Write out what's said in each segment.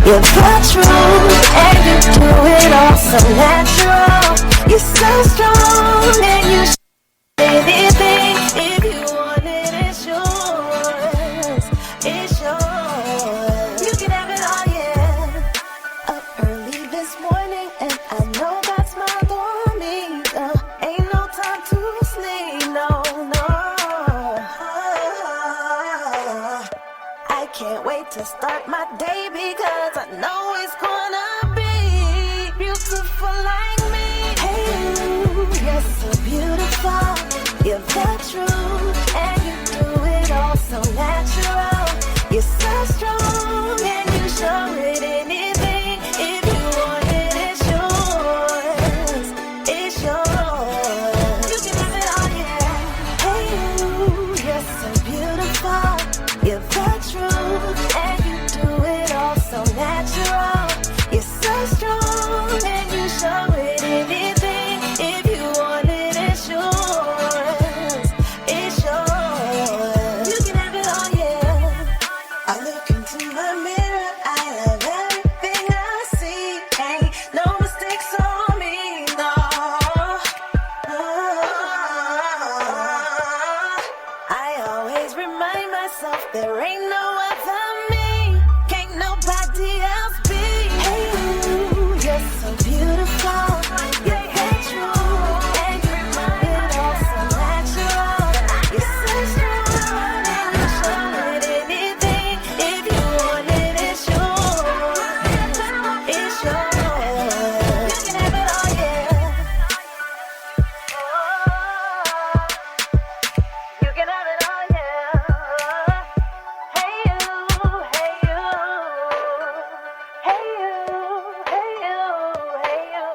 You're the truth, and you do it all so natural. You're so strong, and you show anything. If you want it, it's yours. It's yours. You can have it all, yeah. Up early this morning, and I know God smiled on me. Ain't no time to sleep, no, no. I can't wait to start my day because I know it's gonna be beautiful like me. Hey, you're so beautiful. You're the truth, and you do it all so natural. You're so strong, and you show it anything. If you want it, it's yours. It's yours. You can have it all, yeah. Hey, you're so beautiful. You're the truth, and you do it all so natural. You're so strong, and you show it anything. If you want it, it's yours. It's yours. You can have it all, yeah. I look into my mirror, I love everything I see. Ain't no mistakes on me, no. I always remind myself there ain't no other me. Can't nobody else be. Hey, you're so beautiful. You're the truth, and you do it all so natural. You're so strong, and you show it anything. If you want it, it's yours. It's yours. You can have it all, yeah. You can have it all, yeah. Hey you, hey you, hey you, hey you, hey you.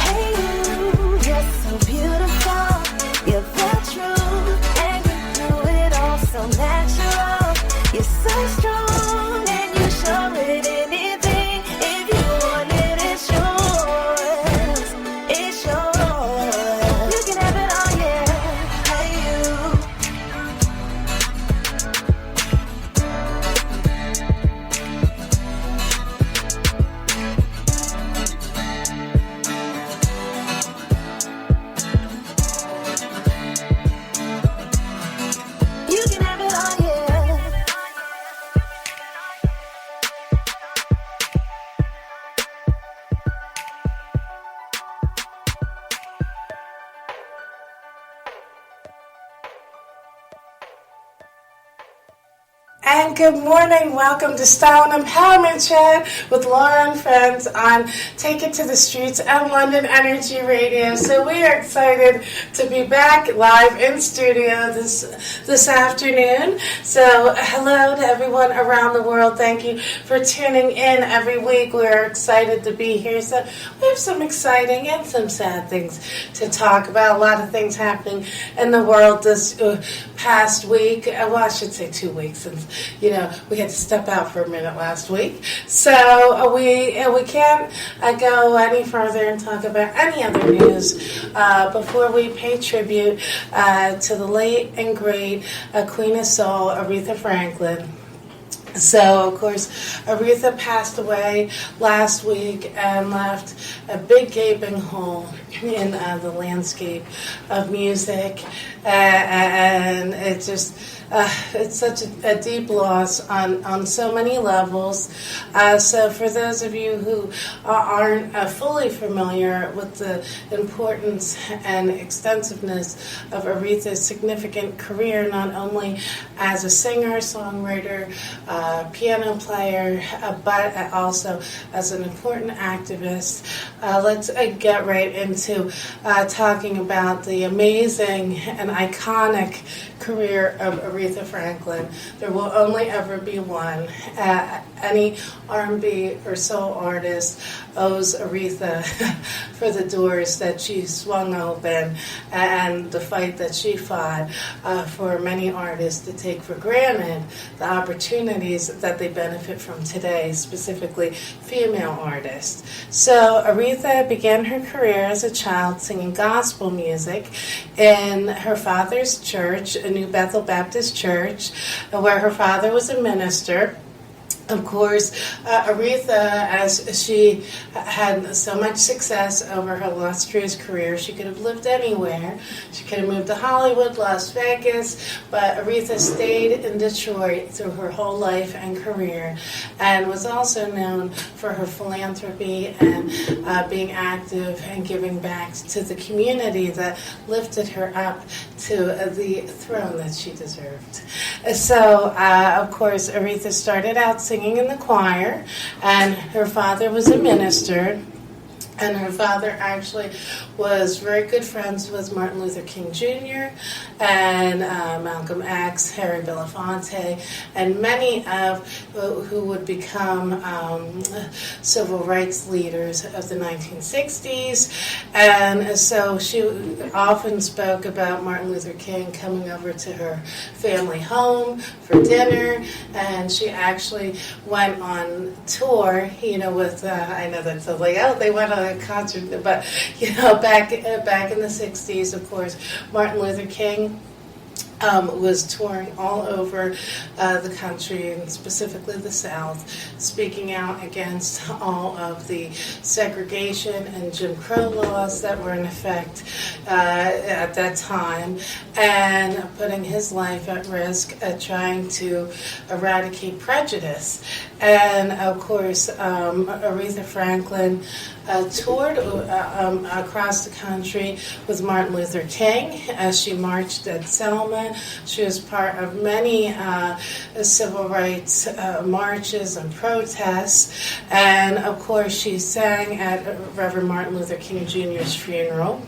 Hey you, you're so beautiful. You're the truth, and you do it all so natural. You're so strong, and you show it anything. If you want it, it's yours. It's yours. You can have it all, yeah. Hey you. You can have it all, yeah. And good morning. Welcome to Style and Empowerment Chat with Laura and friends on Take It to the Streets and London Energy Radio. So we are excited to be back live in studio this afternoon. So hello to everyone around the world. Thank you for tuning in every week. We're excited to be here. So we have some exciting and some sad things to talk about. A lot of things happening in the world this past week. Well, I should say 2 weeks, since we had to step out for a minute last week. So we can't go any further and talk about any other news before we pay tribute to the late and great Queen of Soul, Aretha Franklin. So, of course, Aretha passed away last week and left a big gaping hole in the landscape of music, and it just it's such a deep loss on so many levels. So for those of you who aren't fully familiar with the importance and extensiveness of Aretha's significant career, not only as a singer, songwriter, piano player, but also as an important activist, let's get right into talking about the amazing and iconic career of Aretha Franklin. There will only ever be one. Any R&B or soul artist owes Aretha for the doors that she swung open and the fight that she fought for many artists to take for granted the opportunities that they benefit from today, specifically female artists. So Aretha began her career as a child singing gospel music in her father's church, a New Bethel Baptist Baptist church, where her father was a minister. Of course, Aretha, as she had so much success over her illustrious career, she could have lived anywhere. She could have moved to Hollywood, Las Vegas, but Aretha stayed in Detroit through her whole life and career, and was also known for her philanthropy and being active and giving back to the community that lifted her up to the throne that she deserved. So, of course, Aretha started out singing in the choir, and her father was a minister, and her father actually was very good friends with Martin Luther King Jr. and Malcolm X, Harry Belafonte, and many of who would become civil rights leaders of the 1960s. And so she often spoke about Martin Luther King coming over to her family home for dinner, and she actually went on tour, with, I know that's like, oh, they went on a concert, but, back in the 60s, of course, Martin Luther King was touring all over the country, and specifically the South, speaking out against all of the segregation and Jim Crow laws that were in effect at that time, and putting his life at risk at trying to eradicate prejudice. And of course, Aretha Franklin toured across the country with Martin Luther King as she marched at Selma. She was part of many civil rights marches and protests. And of course, she sang at Reverend Martin Luther King Jr.'s funeral.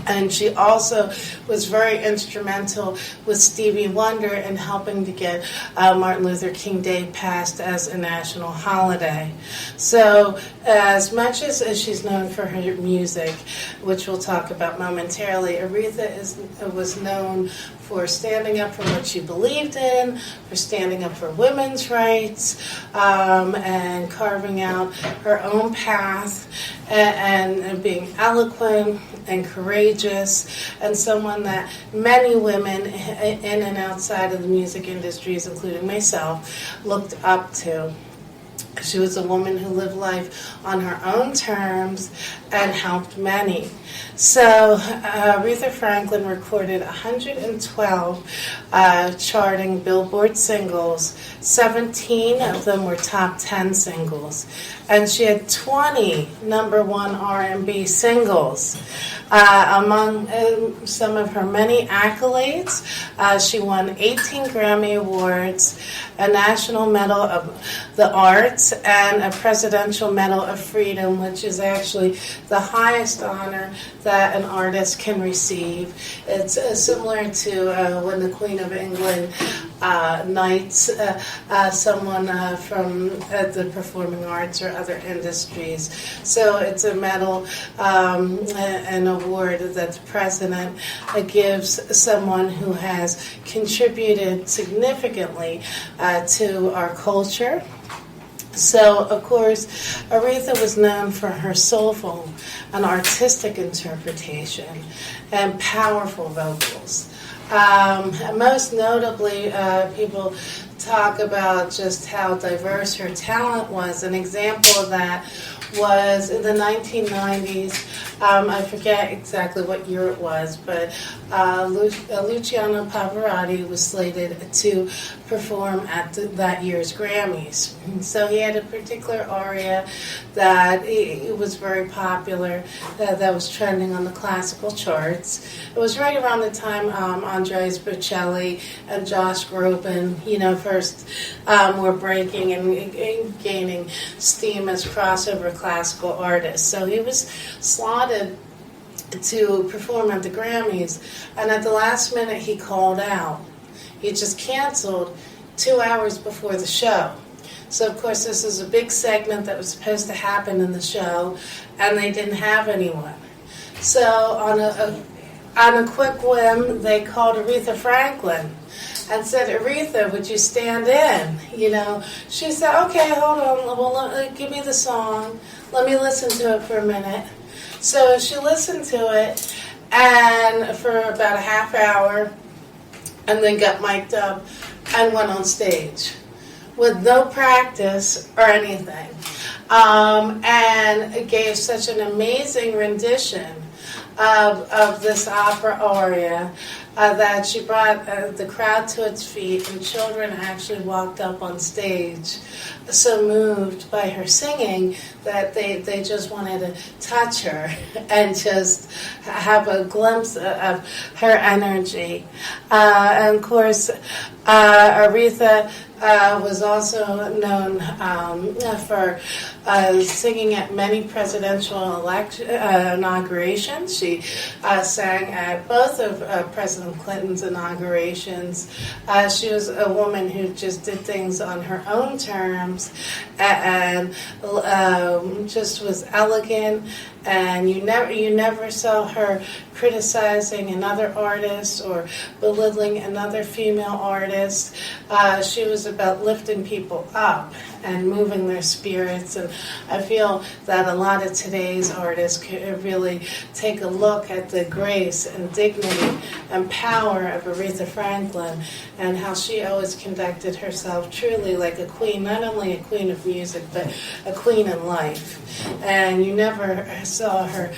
And she also was very instrumental with Stevie Wonder in helping to get Martin Luther King Day passed as a national holiday. So as much as she's known for her music, which we'll talk about momentarily, Aretha was known for standing up for what she believed in, for standing up for women's rights, and carving out her own path, and being eloquent and courageous, and someone that many women in and outside of the music industries, including myself, looked up to. She was a woman who lived life on her own terms and helped many. So Aretha Franklin recorded 112 charting Billboard singles. 17 of them were top 10 singles. And she had 20 number one R&B singles. Among some of her many accolades, she won 18 Grammy Awards, a National Medal of the Arts, and a Presidential Medal of Freedom, which is actually the highest honor that an artist can receive. It's similar to when the Queen of England knights someone from the performing arts or other industries. So it's a medal, an award that the president gives someone who has contributed significantly to our culture. So, of course, Aretha was known for her soulful and artistic interpretation and powerful vocals. Most notably, people talk about just how diverse her talent was. An example of that was in the 1990s. I forget exactly what year it was, but Luciano Pavarotti was slated to perform at that year's Grammys. So he had a particular aria that it was very popular, that was trending on the classical charts. It was right around the time Andreas Bocelli and Josh Groban, first were breaking and gaining steam as crossover classical artists. So he was slotted to perform at the Grammys, and at the last minute he called out. He just canceled 2 hours before the show. So of course this is a big segment that was supposed to happen in the show, and they didn't have anyone. So on a quick whim, they called Aretha Franklin and said, "Aretha, would you stand in?" She said, "Okay, hold on. Well, give me the song. Let me listen to it for a minute." So she listened to it, and for about a half hour, and then got mic'd up and went on stage with no practice or anything. And it gave such an amazing rendition of this opera aria that she brought the crowd to its feet, and children actually walked up on stage so moved by her singing that they just wanted to touch her and just have a glimpse of her energy. And of course, Aretha was also known for singing at many presidential inaugurations. She sang at both of President Clinton's inaugurations. She was a woman who just did things on her own terms and just was elegant. And you never saw her criticizing another artist or belittling another female artist. She was about lifting people up and moving their spirits, and I feel that a lot of today's artists could really take a look at the grace and dignity and power of Aretha Franklin and how she always conducted herself truly like a queen, not only a queen of music, but a queen in life. And you never saw her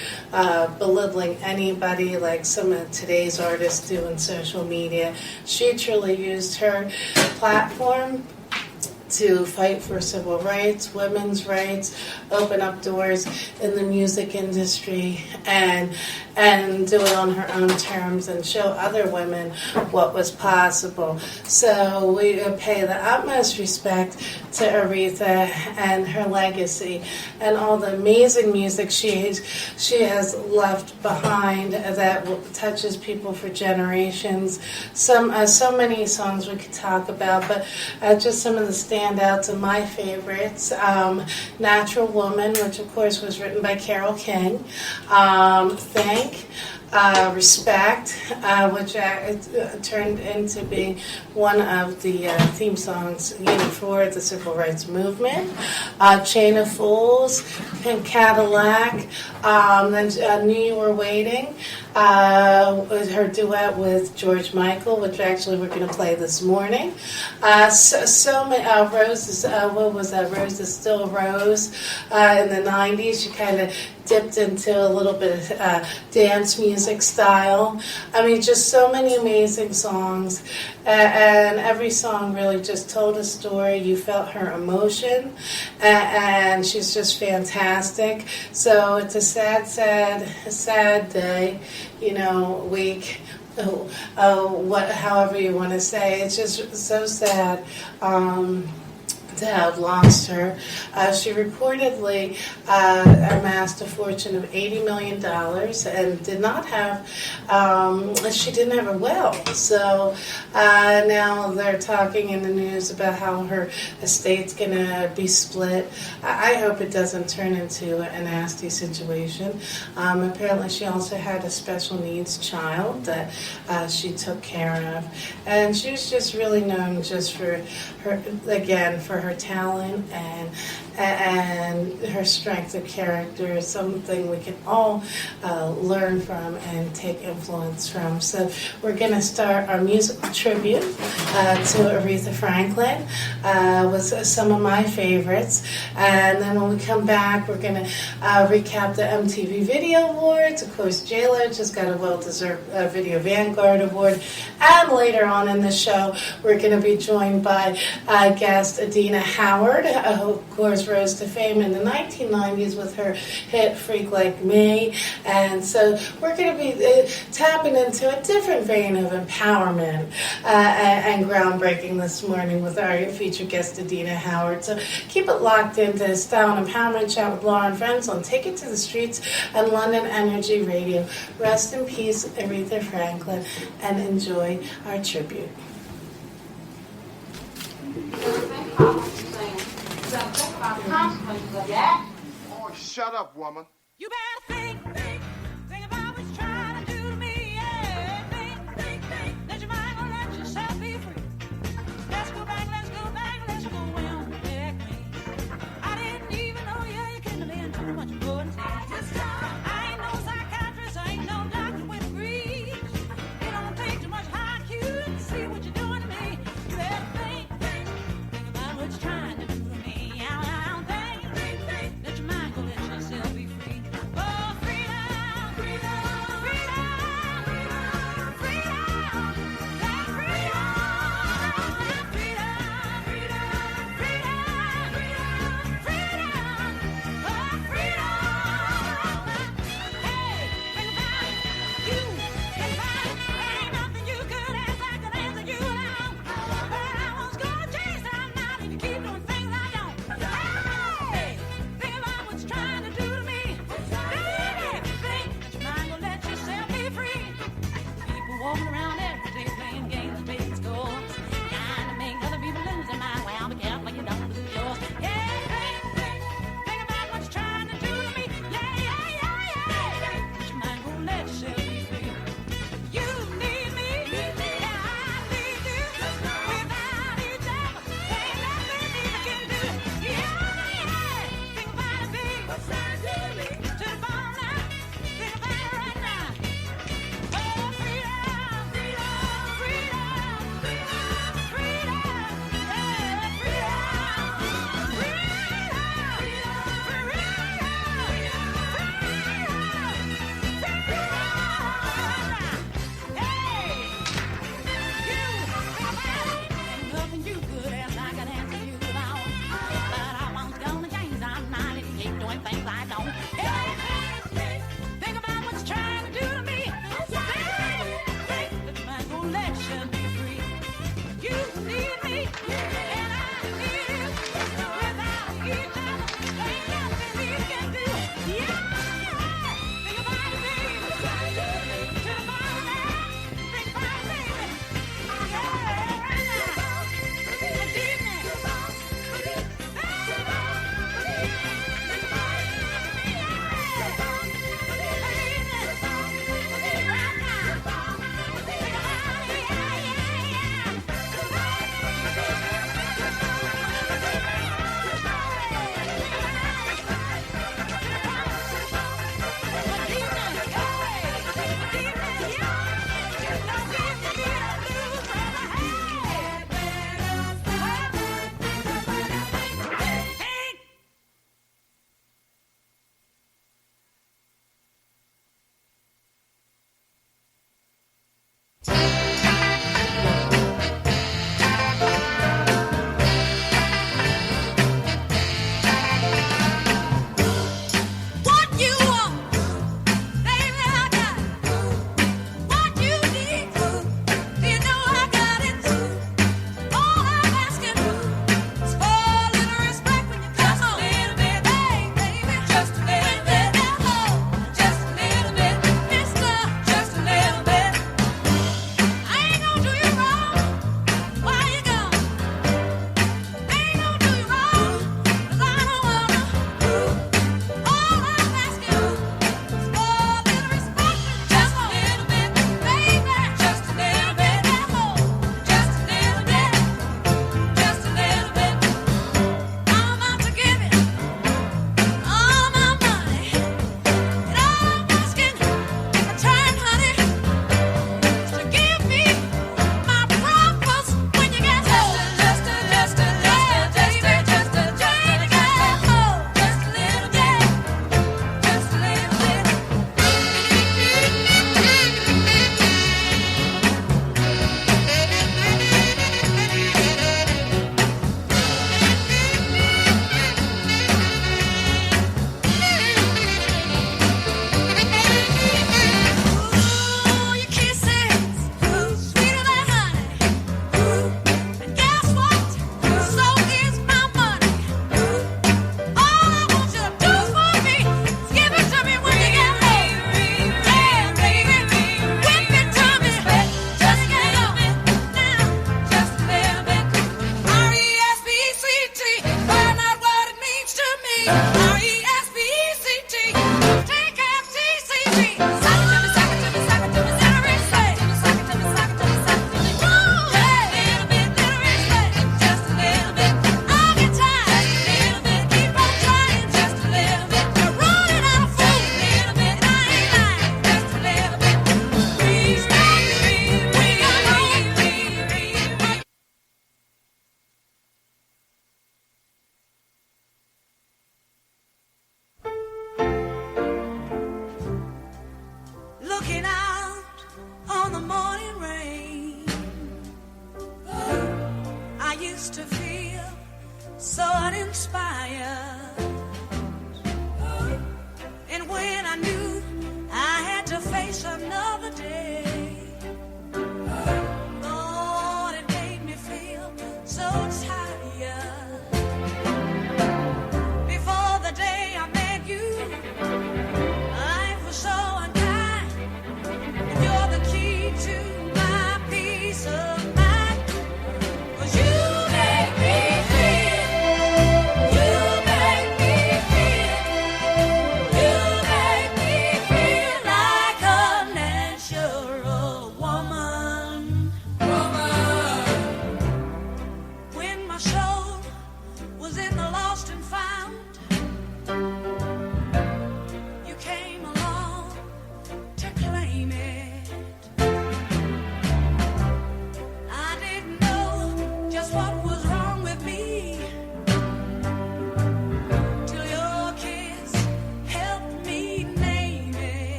belittling anybody like some of today's artists do in social media. She truly used her platform to fight for civil rights, women's rights, open up doors in the music industry, and do it on her own terms and show other women what was possible. So we pay the utmost respect to Aretha and her legacy and all the amazing music she has left behind that touches people for generations. So many songs we could talk about, but just some of the standouts of my favorites. Natural Woman, which of course was written by Carole King. Thank, Respect, which turned into being one of the theme songs for the civil rights movement. Chain of Fools, Pink Cadillac, then Knew You Were Waiting, her duet with George Michael, which actually we're going to play this morning. So many, Roses, what was that? Rose is Still a Rose. In the 90s, she kind of dipped into a little bit of dance music style. I mean, just so many amazing songs. And every song really just told a story. You felt her emotion. And she's just fantastic. So it's a sad day, week. However you want to say. It's just so sad. To have lost her. She reportedly amassed a fortune of $80 million and did not have, she didn't have a will. So now they're talking in the news about how her estate's going to be split. I hope it doesn't turn into a nasty situation. Apparently she also had a special needs child that she took care of. And she was just really known just for her talent and her strength of character is something we can all learn from and take influence from. So we're going to start our musical tribute to Aretha Franklin with some of my favorites. And then when we come back, we're going to recap the MTV Video Awards. Of course, J-Lo just got a well-deserved Video Vanguard Award. And later on in the show, we're going to be joined by guest Adina Howard, who, of course, rose to fame in the 1990s with her hit Freak Like Me. And so we're going to be tapping into a different vein of empowerment and groundbreaking this morning with our featured guest Adina Howard. So keep it locked into Style and Empowerment Chat with Laura and Friends on Take It to the Streets and London Energy Radio. Rest in peace, Aretha Franklin, and enjoy our tribute. Oh, shut up, woman. You better think about what you're trying to do to me, yeah. Think, let your mind go, let yourself be free. Let's go back, let's go and protect me. I didn't even know you couldn't have been too much good and I ain't no psychiatrist, I ain't no doctor with degrees. It don't take too much IQ to see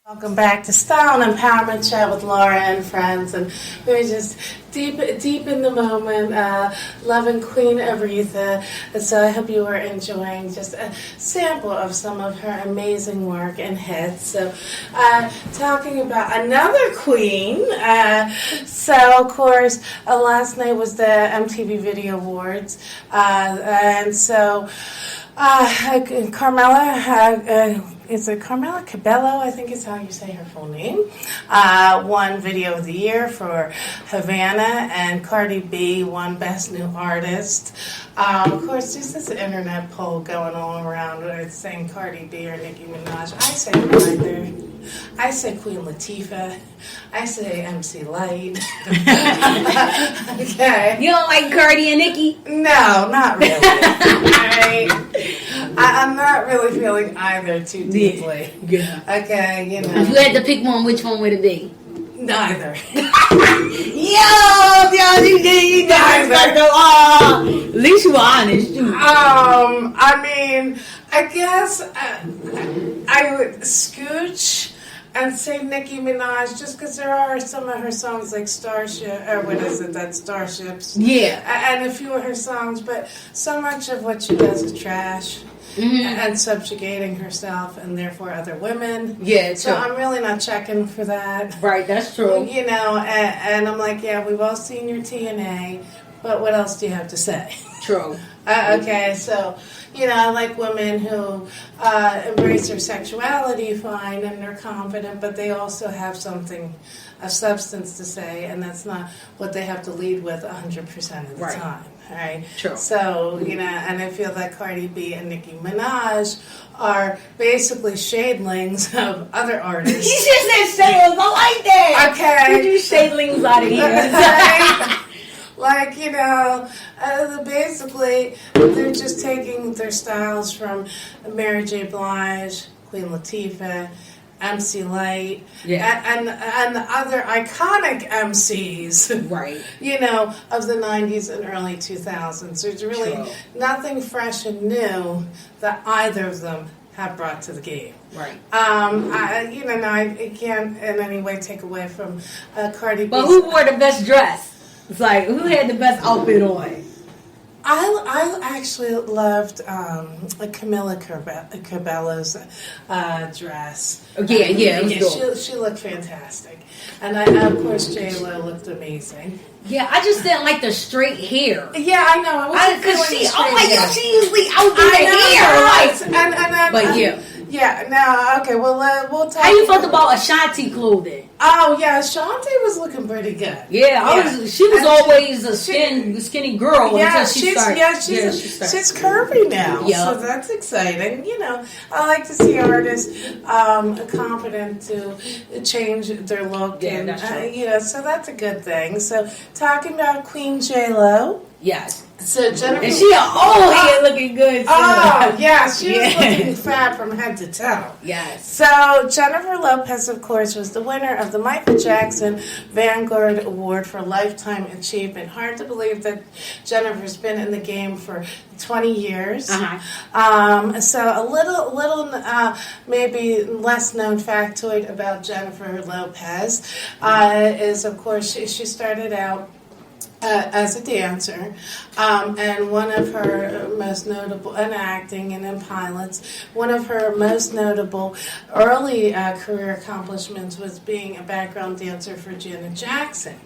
Welcome back to Style and Empowerment Chat with Laura and friends, and we're just deep in the moment, loving Queen Aretha. And so I hope you are enjoying just a sample of some of her amazing work and hits. So, talking about another queen. So of course, last night was the MTV Video Awards, and so Carmela. Is it Carmela Cabello? I think is how you say her full name. Won Video of the Year for Havana, and Cardi B won Best New Artist. Of course, there's this internet poll going all around where it's saying Cardi B or Nicki Minaj. I say neither. I say Queen Latifah. I say MC Light. Okay. You don't like Cardi and Nicki? No, not really. I'm not really feeling either too deeply. Yeah. Okay, you know. If you had to pick one, which one would it be? Neither. You guys like the at least you were honest. I mean, I guess I would scooch and say Nicki Minaj just because there are some of her songs like Starship, or what is it, that Starships. Yeah. And a few of her songs, but so much of what she does is trash. Mm-hmm. And subjugating herself and therefore other women. Yeah, so I'm really not checking for that. Right, that's true. You know, and I'm like, yeah, we've all seen your TNA, but what else do you have to say? True. Okay, so, you know, I like women who embrace their sexuality fine and they're confident, but they also have something of substance to say, and that's not what they have to lead with 100% of the time. Right. True. So, you know, and I feel that Cardi B and Nicki Minaj are basically shadelings of other artists. You just said shadings. I like that. Okay. Get you shadelings out of here. Like, you know, basically, they're just taking their styles from Mary J. Blige, Queen Latifah, MC Light, and the other iconic MCs, right? You know, of the 90s and early 2000s. There's really nothing fresh and new that either of them have brought to the game. Right. I can't in any way take away from Cardi B. But who wore the best dress? It's like, who had the best outfit on? I actually loved Camila Cabello's dress. Yeah, it was dope. She looked fantastic. And of course, J-Lo looked amazing. Yeah, I just didn't like the straight hair. Yeah, I know. I wasn't Because feeling she usually out there hair. But yeah. Yeah, no, okay, well, we'll talk. How you felt about Ashanti clothing? Oh, yeah, Ashanti was looking pretty good. Yeah, she was always a skinny girl until she started. She's curvy now, so that's exciting. You know, I like to see artists confident to change their look. Yeah, and, that's true. you know, so that's a good thing. So, talking about Queen J-Lo. Yes. So Jennifer, and she old head looking good. Too. Oh yeah, she was looking fat from head to toe. Yes. So Jennifer Lopez, of course, was the winner of the Michael Jackson Vanguard Award for Lifetime Achievement. Hard to believe that Jennifer's been in the game for 20 years. So a little maybe less known factoid about Jennifer Lopez is, of course, she started out as a dancer, and one of her most notable, in acting and in pilots, one of her most notable early career accomplishments was being a background dancer for Janet Jackson.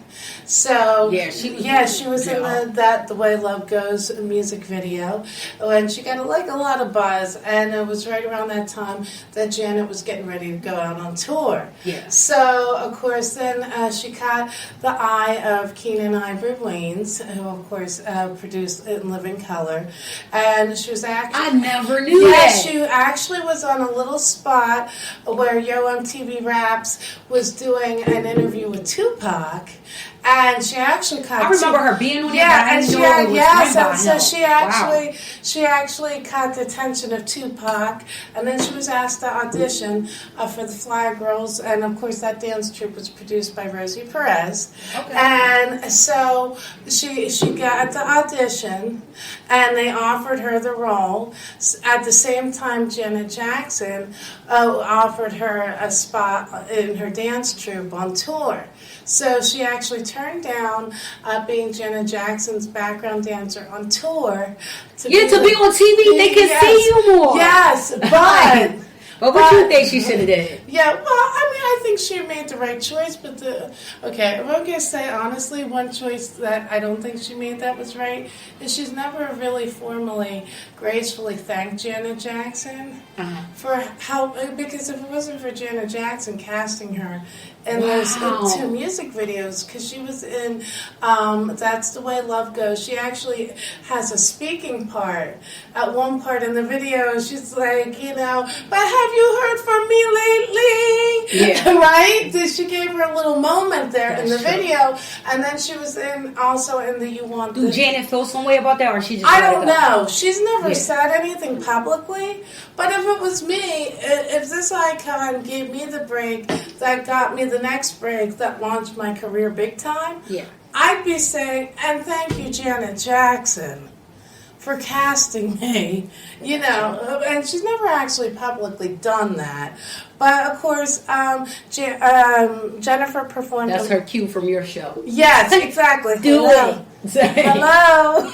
So she was in the Way Love Goes music video, and she got a lot of buzz, and it was right around that time that Janet was getting ready to go out on tour. Yeah. So of course then she caught the eye of Keenan Ivory Wayans, who of course produced In Living Color, and she was actually, I never knew that. She actually was on a little spot where Yo MTV Raps was doing an interview with Tupac, And she actually cut. I remember her being on it. Yeah, and Wow. she actually caught the attention of Tupac, and then she was asked to audition for the Fly Girls, and of course that dance troupe was produced by Rosie Perez. Okay. And so she got the audition, and they offered her the role. At the same time, Janet Jackson offered her a spot in her dance troupe on tour. So she actually turned down being Janet Jackson's background dancer on tour. To be on TV, they can see you more. Yes, but... But what do you think she should have did? Yeah, well, I think she made the right choice, but I'm going to say, honestly, one choice that I don't think she made that was right is she's never really formally, gracefully thanked Janet Jackson for how, because if it wasn't for Janet Jackson casting her in those two music videos, because she was in That's the Way Love Goes. She actually has a speaking part. At one part in the video, she's like, but have you heard from me lately? Yeah. Right? She gave her a little moment there in the video, and then she was also in the You Want Do Janet feel some way about that, or she just... I don't know. She's never said anything publicly, but if it was me, if this icon gave me the break that got me the next break that launched my career big time, I'd be saying, and thank you, Janet Jackson, for casting me, and she's never actually publicly done that. But, of course, Jennifer performed... That's her cue from your show. Yes, exactly. Hello. Hello.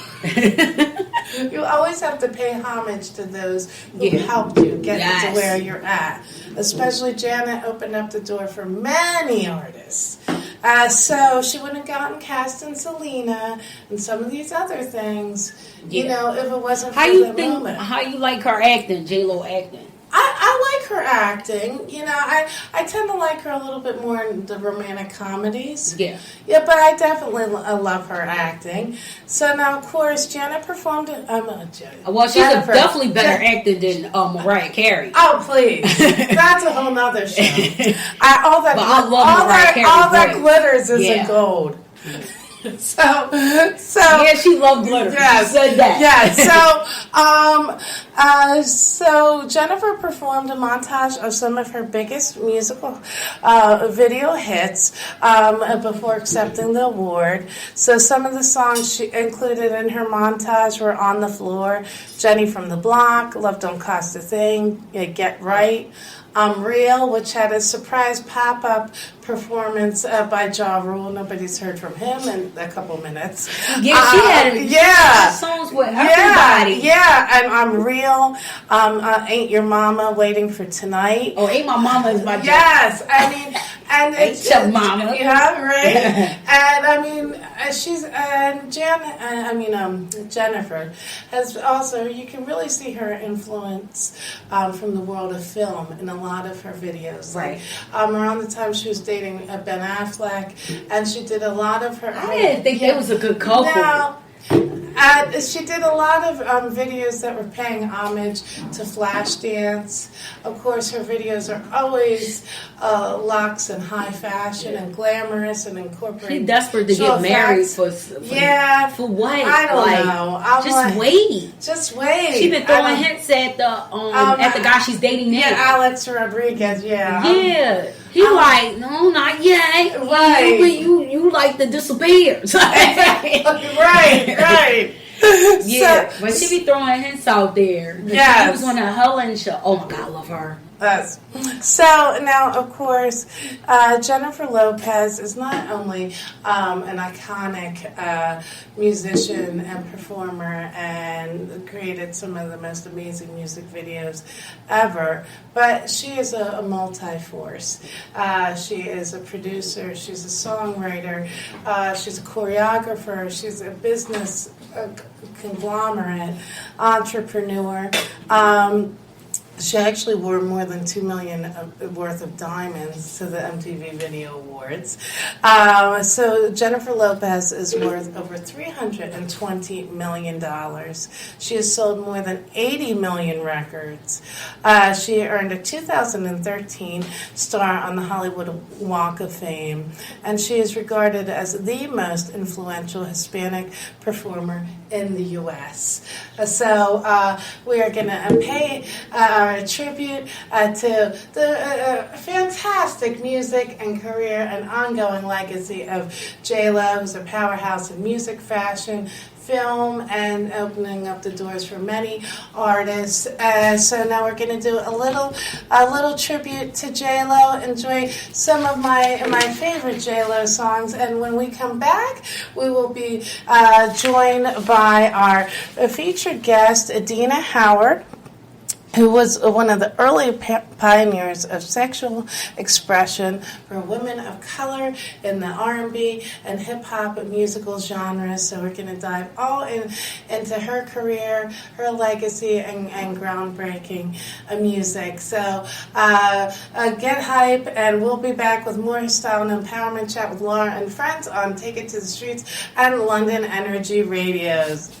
You always have to pay homage to those who helped you get to where you're at. Especially Janet opened up the door for many artists. So she wouldn't have gotten cast in Selena and some of these other things, if it wasn't for the moment. How you like her acting, J-Lo acting? I like her acting. I tend to like her a little bit more in the romantic comedies. Yeah. Yeah, but I definitely love her acting. So now, of course, Janet performed... Well, she's definitely better acting than Mariah Carey. Oh, please. That's a whole nother show. All that glitters isn't gold. So yeah, she loved glitter. Yes, she said that. Yeah. So Jennifer performed a montage of some of her biggest musical video hits before accepting the award. So some of the songs she included in her montage were "On the Floor," "Jenny from the Block," "Love Don't Cost a Thing," "Get Right," "I'm Real," which had a surprise pop-up performance by Ja Rule. Nobody's heard from him in a couple minutes. Yeah, she had songs with everybody. Yeah, and "I'm Real," "Ain't Your Mama," "Waiting for Tonight." Oh, "Ain't My Mama" is my job. Yes, I mean, and Ain't Your Mama. Yeah, right. And I mean, Jennifer has also, you can really see her influence from the world of film in a lot of her videos. Right. Around the time she was dating Ben Affleck, and she did a lot of her... I didn't think that was a good couple. No. She did a lot of videos that were paying homage to Flashdance. Of course, her videos are always luxe and high fashion and glamorous and incorporating... She's desperate to get married for what? I don't know. Just wait. She's been throwing hints at the guy she's dating now. Yeah, Alex Rodriguez, Yeah. He like, no, not yet. Right. You like to disappear. Right. Yeah, but she be throwing hints out there. Yeah. She was on a Helen show. Oh my God, I love her. Yes. So now, of course, Jennifer Lopez is not only an iconic musician and performer and created some of the most amazing music videos ever, but she is a multi-force. She is a producer. She's a songwriter. She's a choreographer. She's a business conglomerate, entrepreneur. She actually wore more than $2 million worth of diamonds to the MTV Video Awards. So Jennifer Lopez is worth over $320 million. She has sold more than 80 million records. She earned a 2013 star on the Hollywood Walk of Fame, and she is regarded as the most influential Hispanic performer in the U.S. So we are going to pay our tribute to the fantastic music and career and ongoing legacy of J-Lo, who's a powerhouse in music, fashion, film, and opening up the doors for many artists. So now we're going to do a little tribute to J-Lo. Enjoy some of my favorite J-Lo songs, and when we come back, we will be joined by our featured guest, Adina Howard, who was one of the early pioneers of sexual expression for women of color in the R&B and hip-hop musical genres. So we're going to dive all into her career, her legacy, and groundbreaking music. So get hype, and we'll be back with more Style and Empowerment Chat with Laura and friends on Take It to the Streets and London Energy Radios.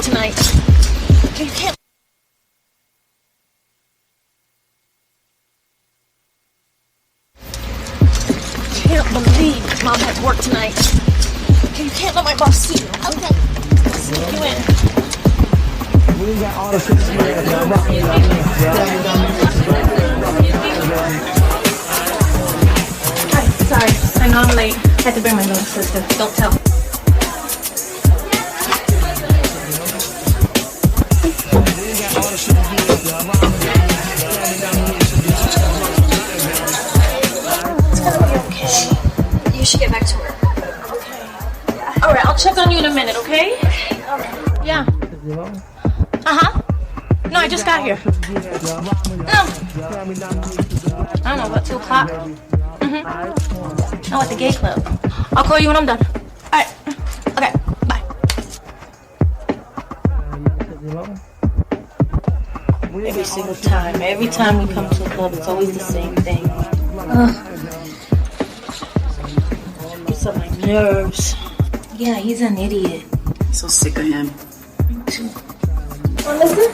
tonight. You can't. Can't believe Mom had work tonight. Okay, you can't let my boss see you. Okay. Sneak you in. We got all the shit. Hi, sorry. I know I'm late. I had to bring my little sister. Don't tell. It's gonna be okay. You should get back to work. Okay. Yeah. Alright, I'll check on you in a minute, okay? Alright. Yeah. Uh-huh. No, I just got here. No. I don't know, about 2 o'clock? Mm-hmm. No, at the gay club. I'll call you when I'm done. Alright. Okay, bye. Every single time. Every time we come to a club, it's always the same thing. Gets on my nerves. Yeah, he's an idiot. So sick of him. Me too. Wanna listen?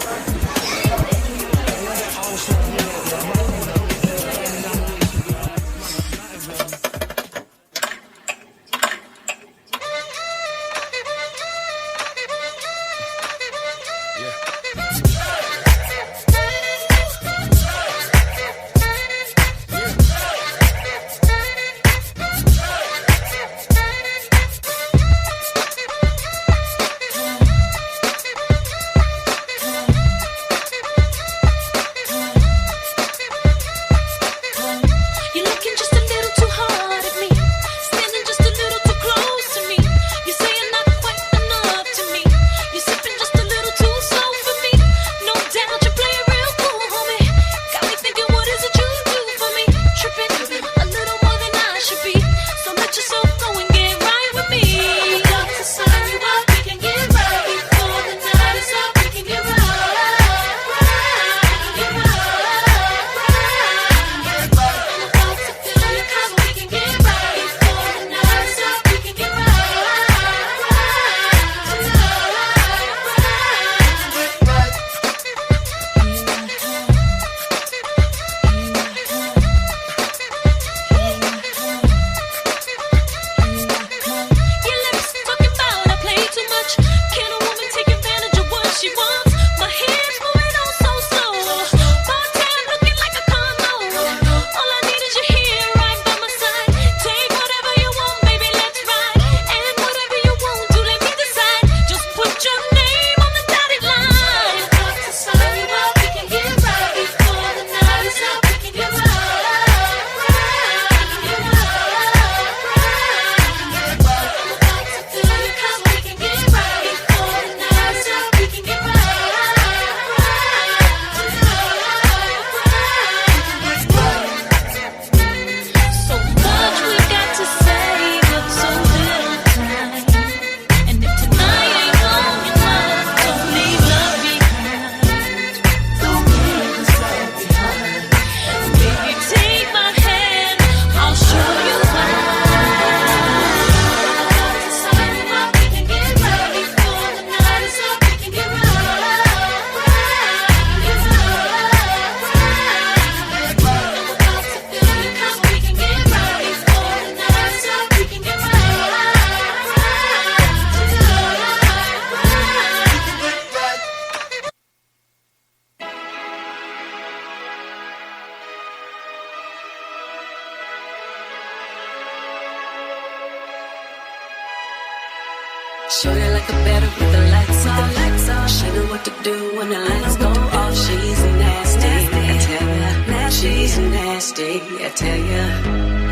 Shorty like a better with the lights on. She know what to do when the lights go off. She's nasty, I tell ya. She's nasty, I tell ya.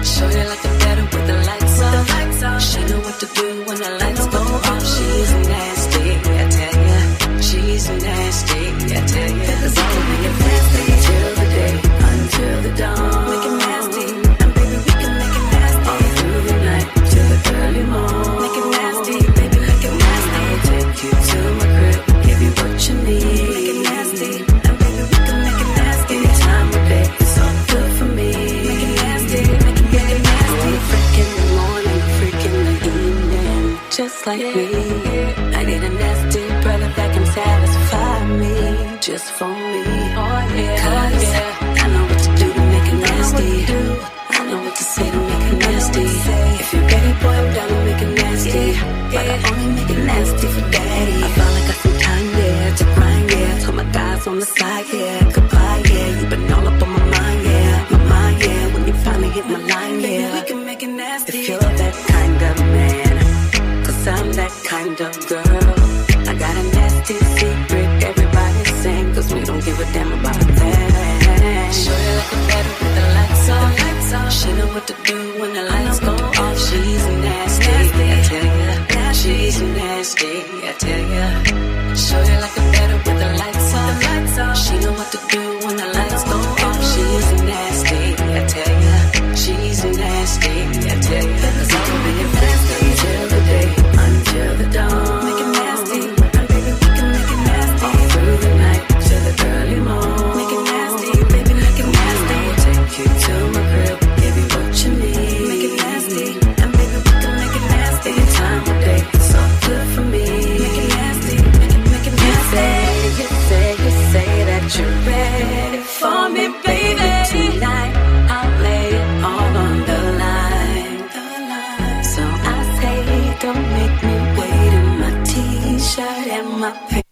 Shorty like a better with the lights on. She know what to do when the lights go off. She's nasty, I tell ya. She's nasty, I tell ya. 'Cause I will make it nasty till the day, until the dawn. Make it nasty, and baby we can make it nasty all through the night till the early morning. Make it nasty, baby, make it nasty. I'll take you to my crib, give you what you need. Make it nasty, and baby we can make it nasty any time of day. It's all good for me. Make it nasty, make it nasty. Freak in the morning, freak in the evening, just like me. just for me. Cause I know what to do to make it nasty. I know what to say to make it nasty. If you're ready, boy, I'm down to make it nasty. But I only make it nasty for daddy. I finally got some time, yeah, to grind, yeah. Told my guys on the side, yeah, goodbye, yeah. You been all up on my mind, yeah. My mind, yeah. When you finally hit my line, yeah. We can make it nasty. If you're that kind of man, cause I'm that kind of girl. I got a nasty secret, everybody sing, cause we don't give a damn about that. Show you like a better with the lights on. She know what to do when the lights go off. She's nasty, I tell ya. She's nasty, I tell ya. Show you like a better with the lights on. She know what to do when the lights go off. She's nasty, I tell ya. She's nasty, I tell ya. Cause I'll make it nasty till the day, until the dawn. Make it nasty, and baby we can make it nasty all through the night till the early morning. Make it nasty, baby, make it nasty. I'll take you to my crib, give you what you need. Make it nasty, and baby we can make it nasty any time of day. It's all good for me. Make it nasty, make it nasty. You say that you're ready for me, baby. Tonight I'll lay it all on the line. So I say, don't make me wait in my t-shirt and my pants.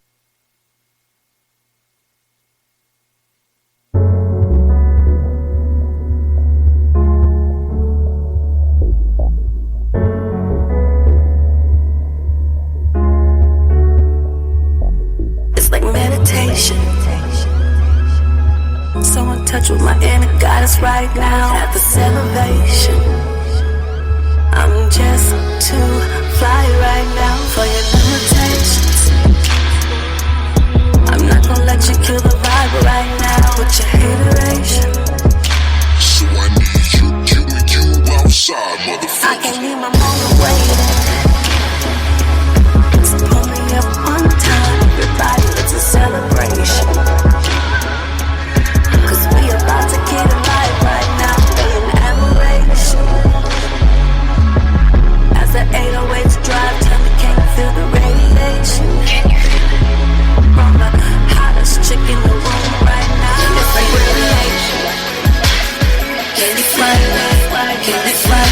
It's like meditation. So in touch with my inner goddess right now at this elevation. I'm just too fly right now for your limitations. I'm not gonna let you kill the vibe right now with your hateration. So I need you to meet you outside, motherfucker. I can't leave my moment waiting. So pull me up one time, everybody, it's a celebration. Cause we about to get it right now, in admiration. As the 808s drive, tell me can you feel the radiation? From the hottest chick in the room right now, it's like radiation. Can you fly, can you fly,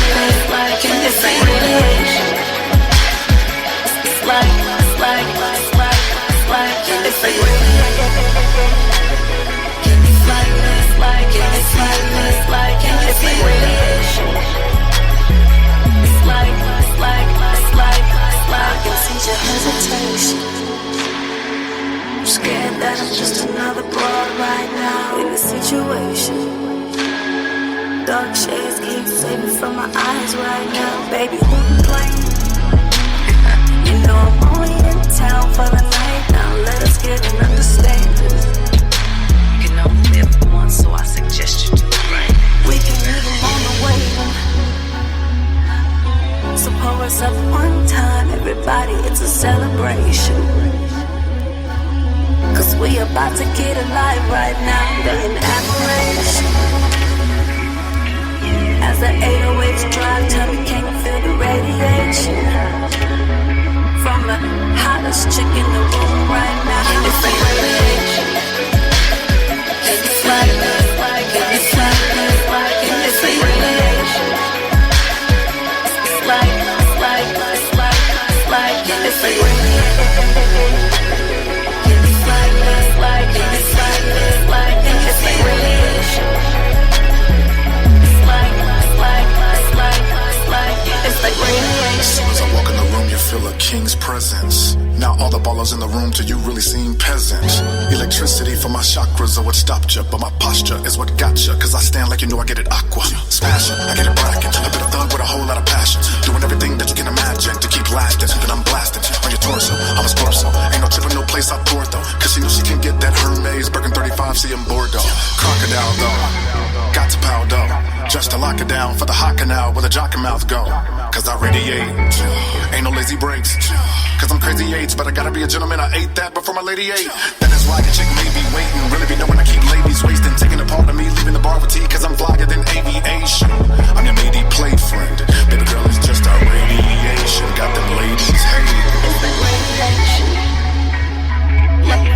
can you fly radiation? It's like, it's like radiation. Can you fly, can you fly, it's like radiation. It's like, I can see your hesitation. I'm scared that I'm just another broad right now in a situation. Dark shades keep saving from my eyes right now. Baby, who you playing? You know I'm only in town for the night. Now let us get an understanding. You can only live once, so I suggest you do it right. We can leave them on the way. So pour us up one time, everybody, it's a celebration. Cause we about to get alive right now, they in admiration. As the 808s drive, tell me can you feel the radiation? From the hottest chick in the room right now, it's the radiation. Can you fly, can you fly, it's the radiation. It's like, it's like radiation. Can you fly, can you fly, it's like radiation. It's like radiation. As soon as I walk in the room, you feel a king's presence. Now all the ballers in the room to you really seem peasants. Electricity for my chakras are what stopped you, but my posture is what got you. Cause I stand like you know I get it aqua. Smashing, I get it bracket. A bit of thug with a whole lot of passion. Doing everything that you can imagine to keep lasting. Then I'm blasting on your torso, I'm a torso. Ain't no tripping, no place I pour though. Cause she knows she can get that Hermes, Birkin 35, see in Bordeaux. Crocodile though, got to pow though. Just to lock it down for the hot canal where the jock and mouth go. Cause I radiate, ain't no lazy breaks. Cause I'm crazy age, but I gotta be a gentleman. I ate that before my lady ate. That is why a chick may be waiting. Really be knowing I keep ladies wasting. Taking a part of me, leaving the bar with tea. Cause I'm flyer than aviation. I'm your lady play friend. Baby girl, it's just our radiation. Got them ladies hating. It's like radiation. Like,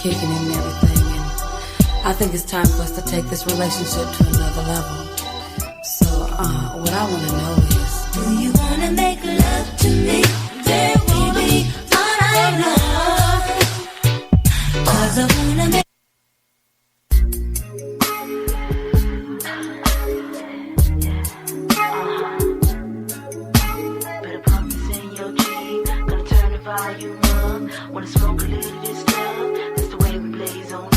kicking and everything, and I think it's time for us to take this relationship to another level. So, what I want to know is, do you want to make love to me? There will be all night long, 'cause I want to make better pump this in your Jeep, gonna turn the volume up, wanna smoke a little of this stuff, that's the way we blaze on up.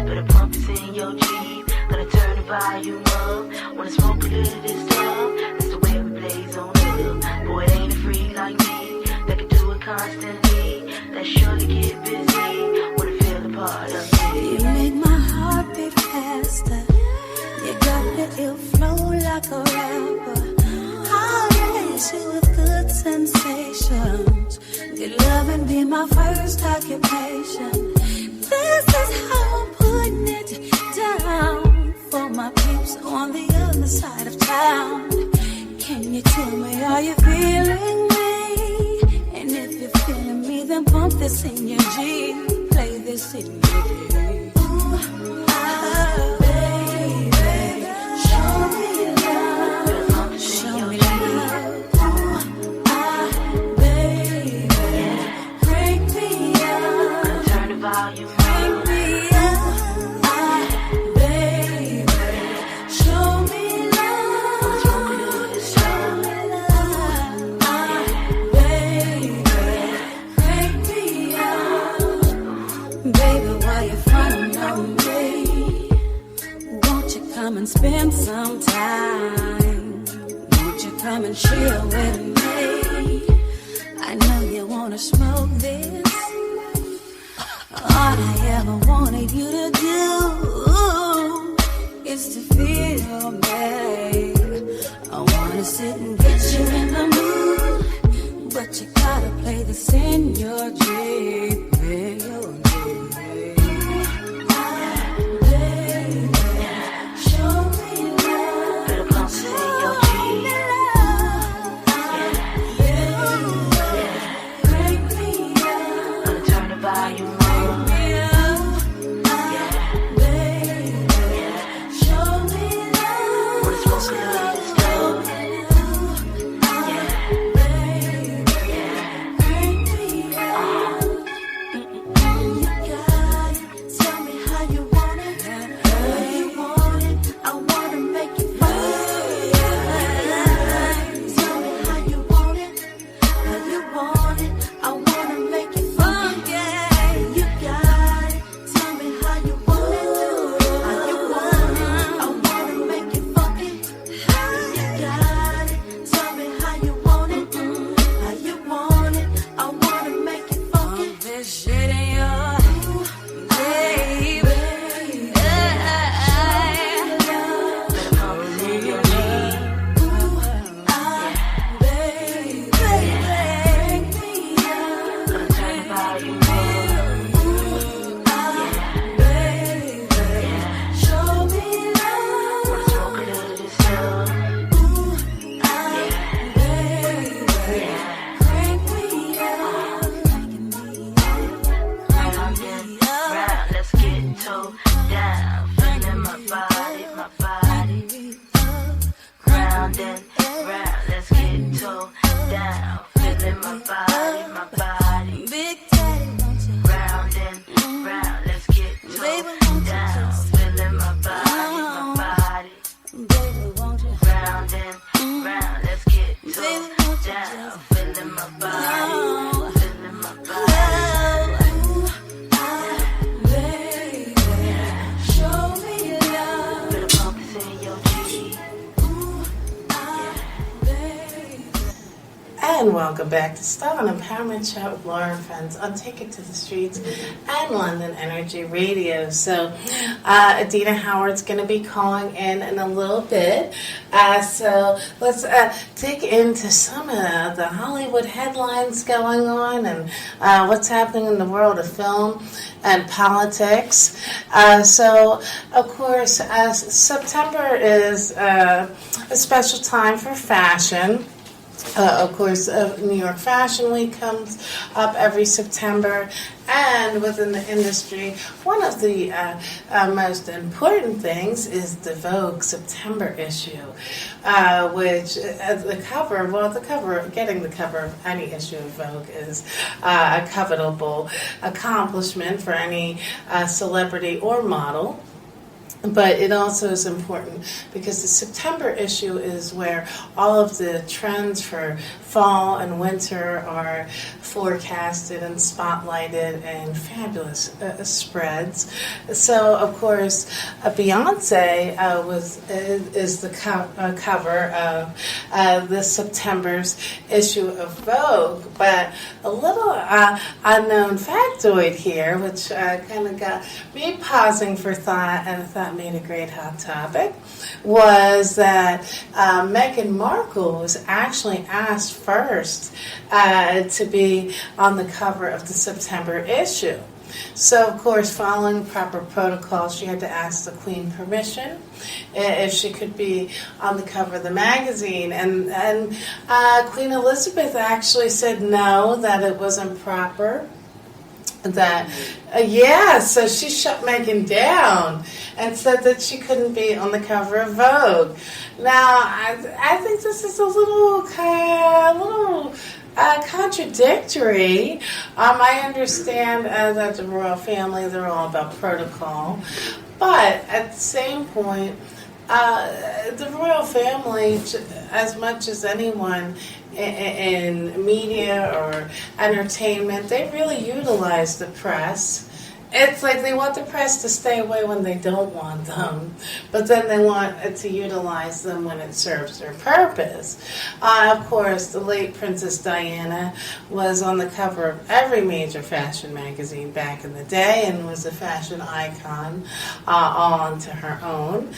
Better pump this in your Jeep, gonna turn the volume up, wanna smoke a little of this stuff, that's the way we blaze on up. Boy, it ain't a freak like me that can do it constantly, that surely get busy, wanna feel a part of me. you make my heart beat faster. You got the ill flow like a rapper. I'll raise you with good sensations. Good love and be my first occupation. This is how I'm putting it down for my peeps on the other side of town. Can you tell me, are you feeling me? And if you're feeling me, then pump this in your G. Play this in your D. Ooh, baby, show me love. Show me love. Ooh, baby, break me up. Turn the volume Break me up. Baby, show me love. Show me love. Baby, break me up. Baby, why you frontin' on me? Won't you come and spend some time? Won't you come and chill with me? I know you wanna smoke this. All I ever wanted you to do is to feel me. I wanna sit and get you in the mood, but you gotta play this in your Jeep. Show me love. better pump this in your Jeep. Break me up. Gonna turn the volume up. Show me love. Wanna smoke a little of this stuff. Tell me how you want it. How you want it. I wanna make it fun. Tell me how you want it. How you want it. I wanna make it fun. You got it. Tell me how you want it. How you want it. I wanna make it funky. You got it. Tell me how you want it. How you want it. I wanna make it funky. This shit in your baby. Better pump this in your Jeep. Gonna turn the volume up. Wanna smoke a little of this stuff. Round and round, let's get toe down. Feeling my body, my body. Round and round, let's get toe down. Feeling feeling my body. Big daddy, won't you? Round and round, let's get baby, down. Feeling my body. Baby, won't you? Round and round, let's get down. Feeling my body. Feeling my body. And welcome back to Style and Empowerment Chat with Laura and Friends on Take It to the Streets and London Energy Radio. So Adina Howard's going to be calling in a little bit. So let's dig into some of the Hollywood headlines going on and what's happening in the world of film and politics. So, of course, September is a special time for fashion. Of course, New York Fashion Week comes up every September, and within the industry, one of the most important things is the Vogue September issue, which getting the cover of any issue of Vogue is a covetable accomplishment for any celebrity or model. But it also is important because the September issue is where all of the trends for fall and winter are forecasted and spotlighted in fabulous spreads. So, of course, Beyonce is the cover of this September's issue of Vogue. But a little unknown factoid here, which kind of got me pausing for thought, and I thought made a great hot topic, was that Meghan Markle was actually asked first to be on the cover of the September issue. So, of course, following proper protocol, she had to ask the Queen permission if she could be on the cover of the magazine. And Queen Elizabeth actually said no, that it wasn't proper. So she shut Meghan down and said that she couldn't be on the cover of Vogue. Now, I think this is a little contradictory. I understand that the royal family, they're all about protocol, but at the same point, the royal family, as much as anyone in media or entertainment, they really utilize the press. It's like they want the press to stay away when they don't want them, but then they want to utilize them when it serves their purpose. Of course, the late Princess Diana was on the cover of every major fashion magazine back in the day and was a fashion icon all onto her own.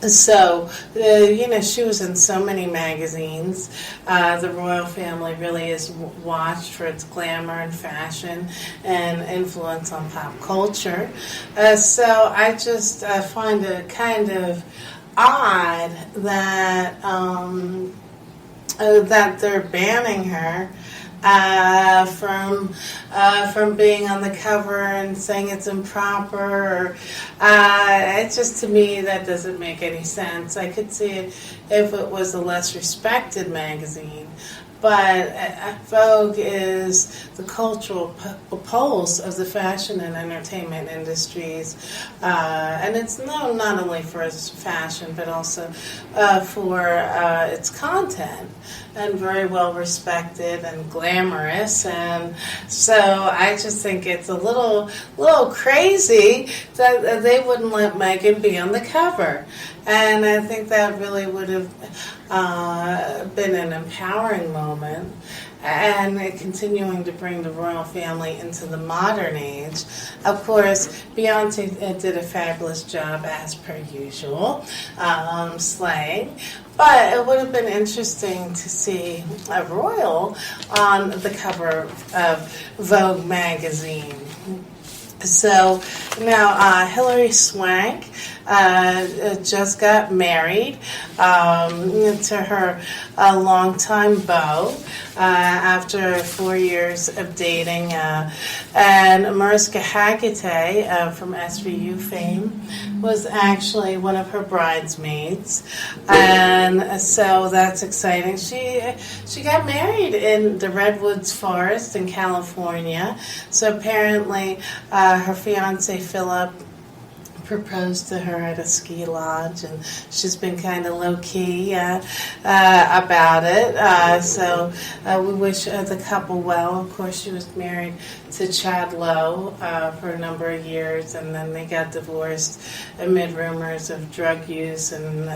So, she was in so many magazines. The royal family really is watched for its glamour and fashion and influence on pop culture. So I just find it kind of odd that that they're banning her from being on the cover and saying it's improper. It's just, to me, that doesn't make any sense. I could see it if it was a less respected magazine. But Vogue is the cultural pulse of the fashion and entertainment industries. And it's known not only for its fashion, but also for its content. And very well respected and glamorous. And so I just think it's a little crazy that they wouldn't let Meghan be on the cover. And I think that really would have been an empowering moment, and continuing to bring the royal family into the modern age. Of course, Beyonce did a fabulous job, as per usual, slaying. But it would have been interesting to see a royal on the cover of Vogue magazine. So Now, Hilary Swank just got married to her longtime beau after 4 years of dating. And Mariska Hargitay from SVU fame was actually one of her bridesmaids. And so that's exciting. She got married in the Redwoods Forest in California. So apparently her fiance Philip proposed to her at a ski lodge, and she's been kind of low-key about it. So we wish the couple well. Of course, she was married to Chad Lowe for a number of years, and then they got divorced amid rumors of drug use and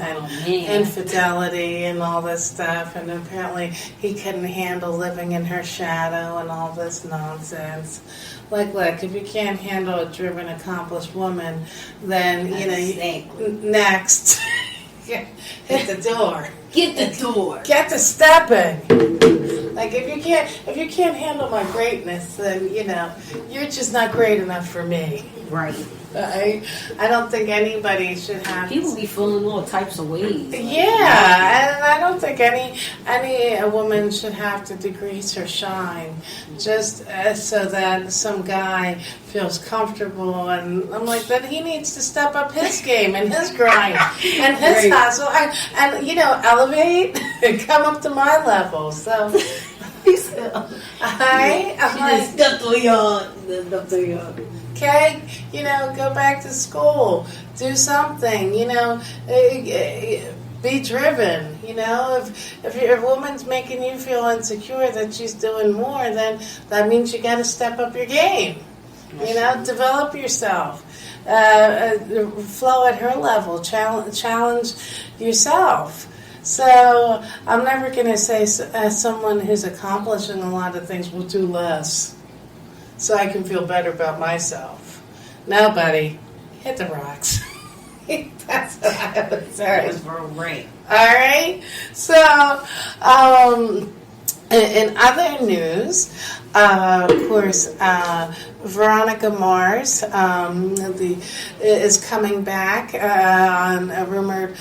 infidelity and all this stuff. And apparently he couldn't handle living in her shadow and all this nonsense. Like, look, if you can't handle a driven, accomplished woman, then, next, hit the door. Get the door. Get to stepping. Like, if you can't handle my greatness, then, you're just not great enough for me. Right. I don't think anybody should have. People be feeling all types of ways. Yeah, and I don't think any woman should have to decrease her shine just so that some guy feels comfortable. And I'm like, then he needs to step up his game and his grind and his hustle and elevate and come up to my level. So. Okay, go back to school, do something, be driven, if a woman's making you feel insecure that she's doing more, then that means you got to step up your game, develop yourself, flow at her level, challenge yourself. So I'm never going to say as someone who's accomplishing a lot of things will do less so I can feel better about myself. No, buddy, hit the rocks. That's what I would say. That's great. All right. So, in other news, of course, Veronica Mars is coming back on a rumored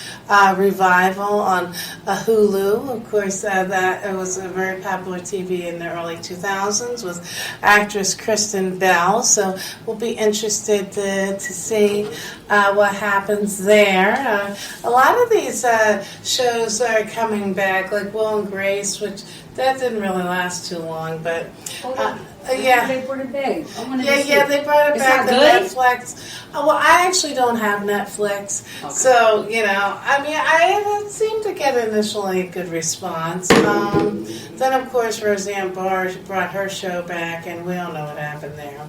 revival on Hulu. Of course, that it was a very popular TV in the early 2000s with actress Kristen Bell. So we'll be interested to see what happens there. A lot of these shows are coming back, like Will and Grace, which that didn't really last too long, but they brought it back. They brought it back to Netflix. Well, I actually don't have Netflix, so I seemed to get initially a good response. Then, of course, Roseanne Barr brought her show back, and we all know what happened there.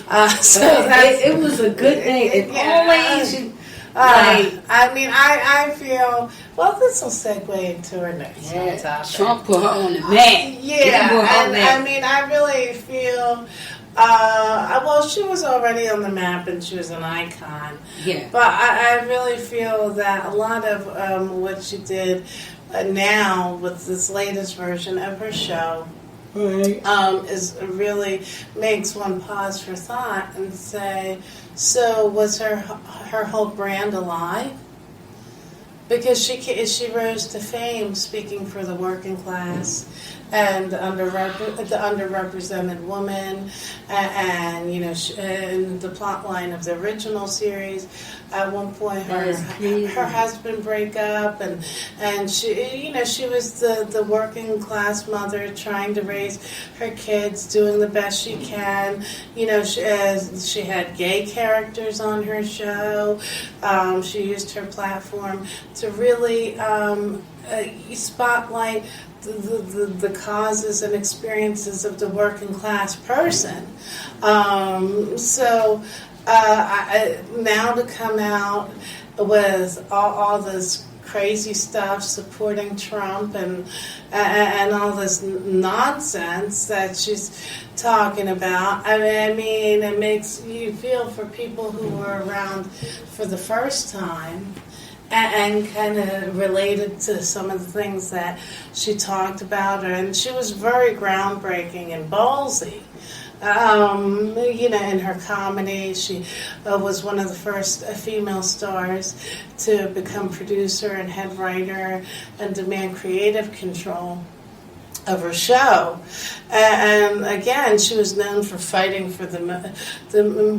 It was a good thing. It always. I feel, well, this will segue into our next topic. Trump put her on the map. I really feel, well, she was already on the map and she was an icon. Yeah. But I really feel that a lot of what she did now with this latest version of her show is really makes one pause for thought and say, so was her whole brand a lie? Because she rose to fame speaking for the working class and the underrepresented woman, and in the plot line of the original series, at one point her husband break up, and she was the working class mother trying to raise her kids, doing the best she can. She had gay characters on her show. She used her platform to really spotlight the causes and experiences of the working class person. Now to come out with all this crazy stuff supporting Trump and all this nonsense that she's talking about. I mean, it makes you feel for people who were around for the first time and kind of related to some of the things that she talked about. And she was very groundbreaking and ballsy in her comedy. She was one of the first female stars to become producer and head writer and demand creative control of her show. And again, she was known for fighting for the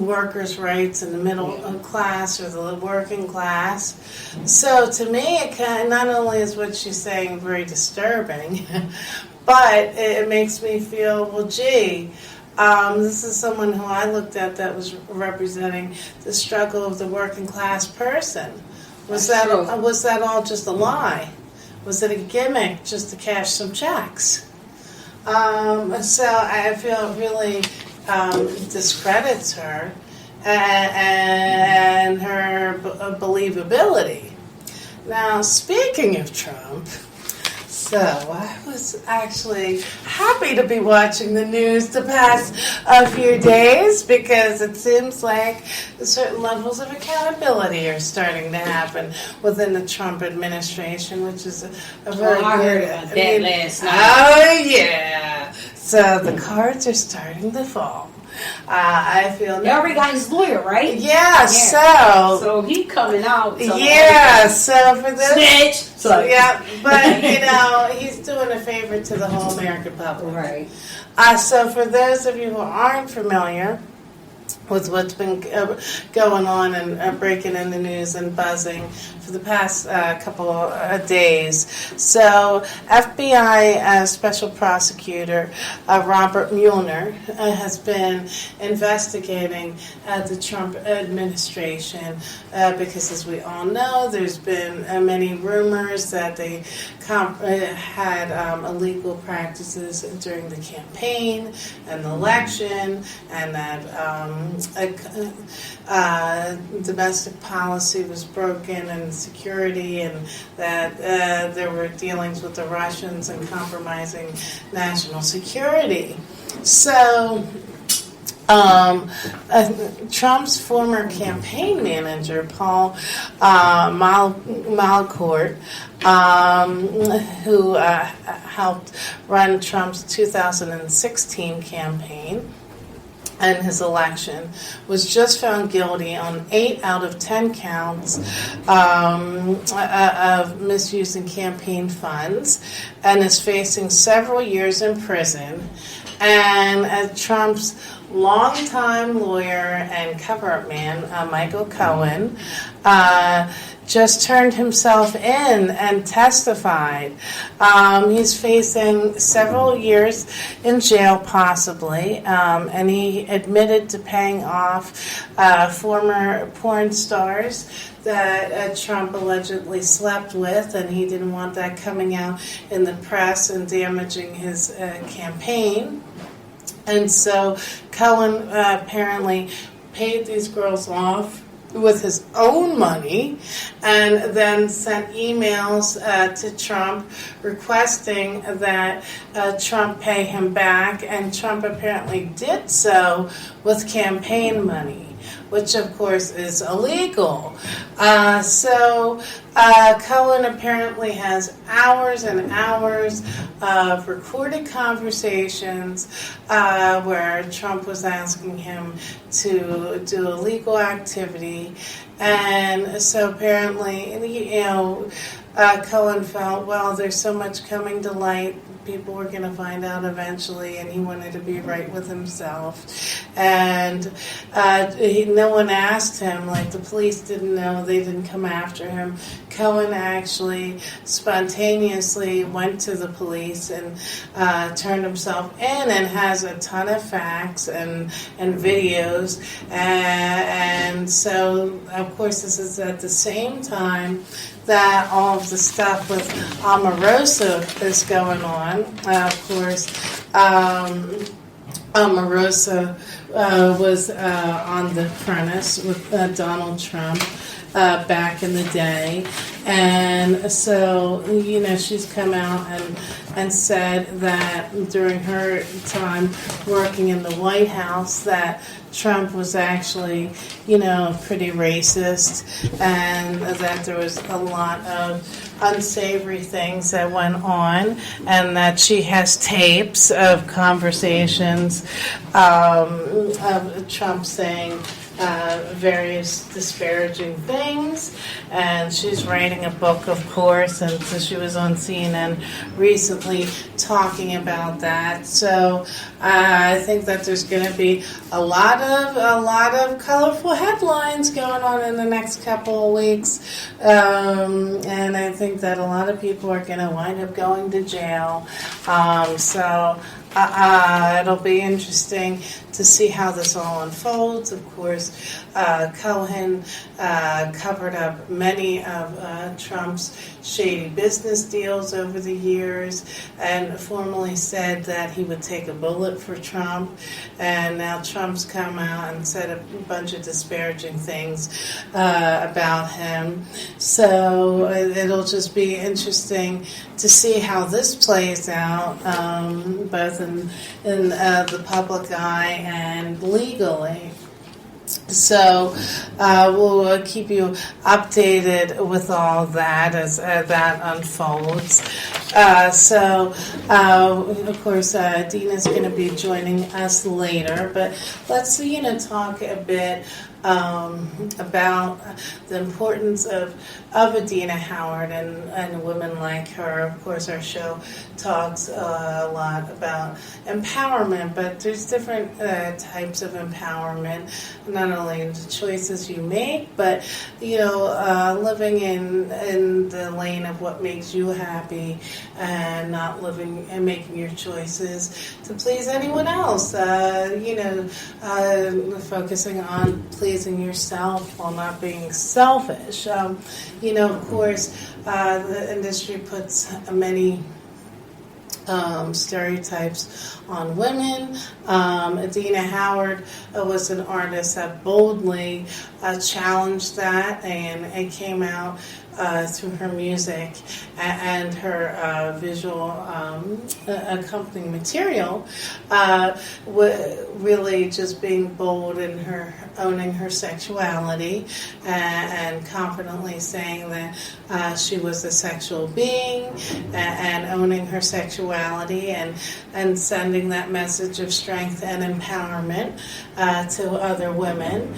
workers' rights in the middle class or the working class. So to me, it not only is what she's saying very disturbing, but it makes me feel, well, gee, this is someone who I looked at that was representing the struggle of the working class person. Was that all just a lie? Was it a gimmick just to cash some checks? So I feel it really discredits her and her believability. Now, speaking of Trump, so I was actually happy to be watching the news the past few days because it seems like certain levels of accountability are starting to happen within the Trump administration, which is a very good. I heard about that last night. Oh yeah! So the cards are starting to fall. I feel they already got his lawyer, right? Yeah. So he coming out. Yeah. So for this, snitch. So yeah, but he's doing a favor to the whole American public, right? So for those of you who aren't familiar with what's been going on and breaking in the news and buzzing for the past couple of days. So FBI Special Prosecutor Robert Mueller has been investigating the Trump administration because, as we all know, there's been many rumors that they had illegal practices during the campaign and the election, and that domestic policy was broken and security, and that there were dealings with the Russians and compromising national security. So Trump's former campaign manager, Paul Malcourt, who helped run Trump's 2016 campaign and his election, was just found guilty on 8 out of 10 counts of misusing campaign funds and is facing several years in prison. And Trump's longtime lawyer and cover-up man, Michael Cohen, just turned himself in and testified. He's facing several years in jail, possibly, and he admitted to paying off former porn stars that Trump allegedly slept with, and he didn't want that coming out in the press and damaging his campaign. And so Cohen apparently paid these girls off with his own money and then sent emails to Trump requesting that Trump pay him back, and Trump apparently did so with campaign money, which of course is illegal. So Cohen apparently has hours and hours of recorded conversations where Trump was asking him to do illegal activity. And so apparently, Cohen felt, well, there's so much coming to light, people were going to find out eventually, and he wanted to be right with himself. And no one asked him, like the police didn't know, they didn't come after him. Cohen actually spontaneously went to the police and turned himself in, and has a ton of facts and videos. And so, of course, this is at the same time that all of the stuff with Omarosa is going on. Of course, Omarosa was on The Apprentice with Donald Trump back in the day. And so, she's come out and said that during her time working in the White House that Trump was actually, pretty racist, and that there was a lot of unsavory things that went on, and that she has tapes of conversations of Trump saying various disparaging things, and she's writing a book, of course, and so she was on CNN recently talking about that. So I think that there's going to be a lot of colorful headlines going on in the next couple of weeks, and I think that a lot of people are going to wind up going to jail. So it'll be interesting to see how this all unfolds. Of course, Cohen covered up many of Trump's shady business deals over the years and formally said that he would take a bullet for Trump. And now Trump's come out and said a bunch of disparaging things about him. So it'll just be interesting to see how this plays out, both in the public eye and legally. So we'll keep you updated with all that as that unfolds. Of course, Dina's going to be joining us later, but let's talk a bit about the importance of Adina Howard and women like her. Of course, our show talks a lot about empowerment, but there's different types of empowerment, not only the choices you make, but living in the lane of what makes you happy, and not living and making your choices to please anyone else. Focusing on pleasing yourself while not being selfish. Of course, the industry puts many stereotypes on women. Adina Howard was an artist that boldly challenged that, and it came out through her music and her visual accompanying material, really just being bold in her owning her sexuality and confidently saying that she was a sexual being and owning her sexuality and sending that message of strength and empowerment to other women,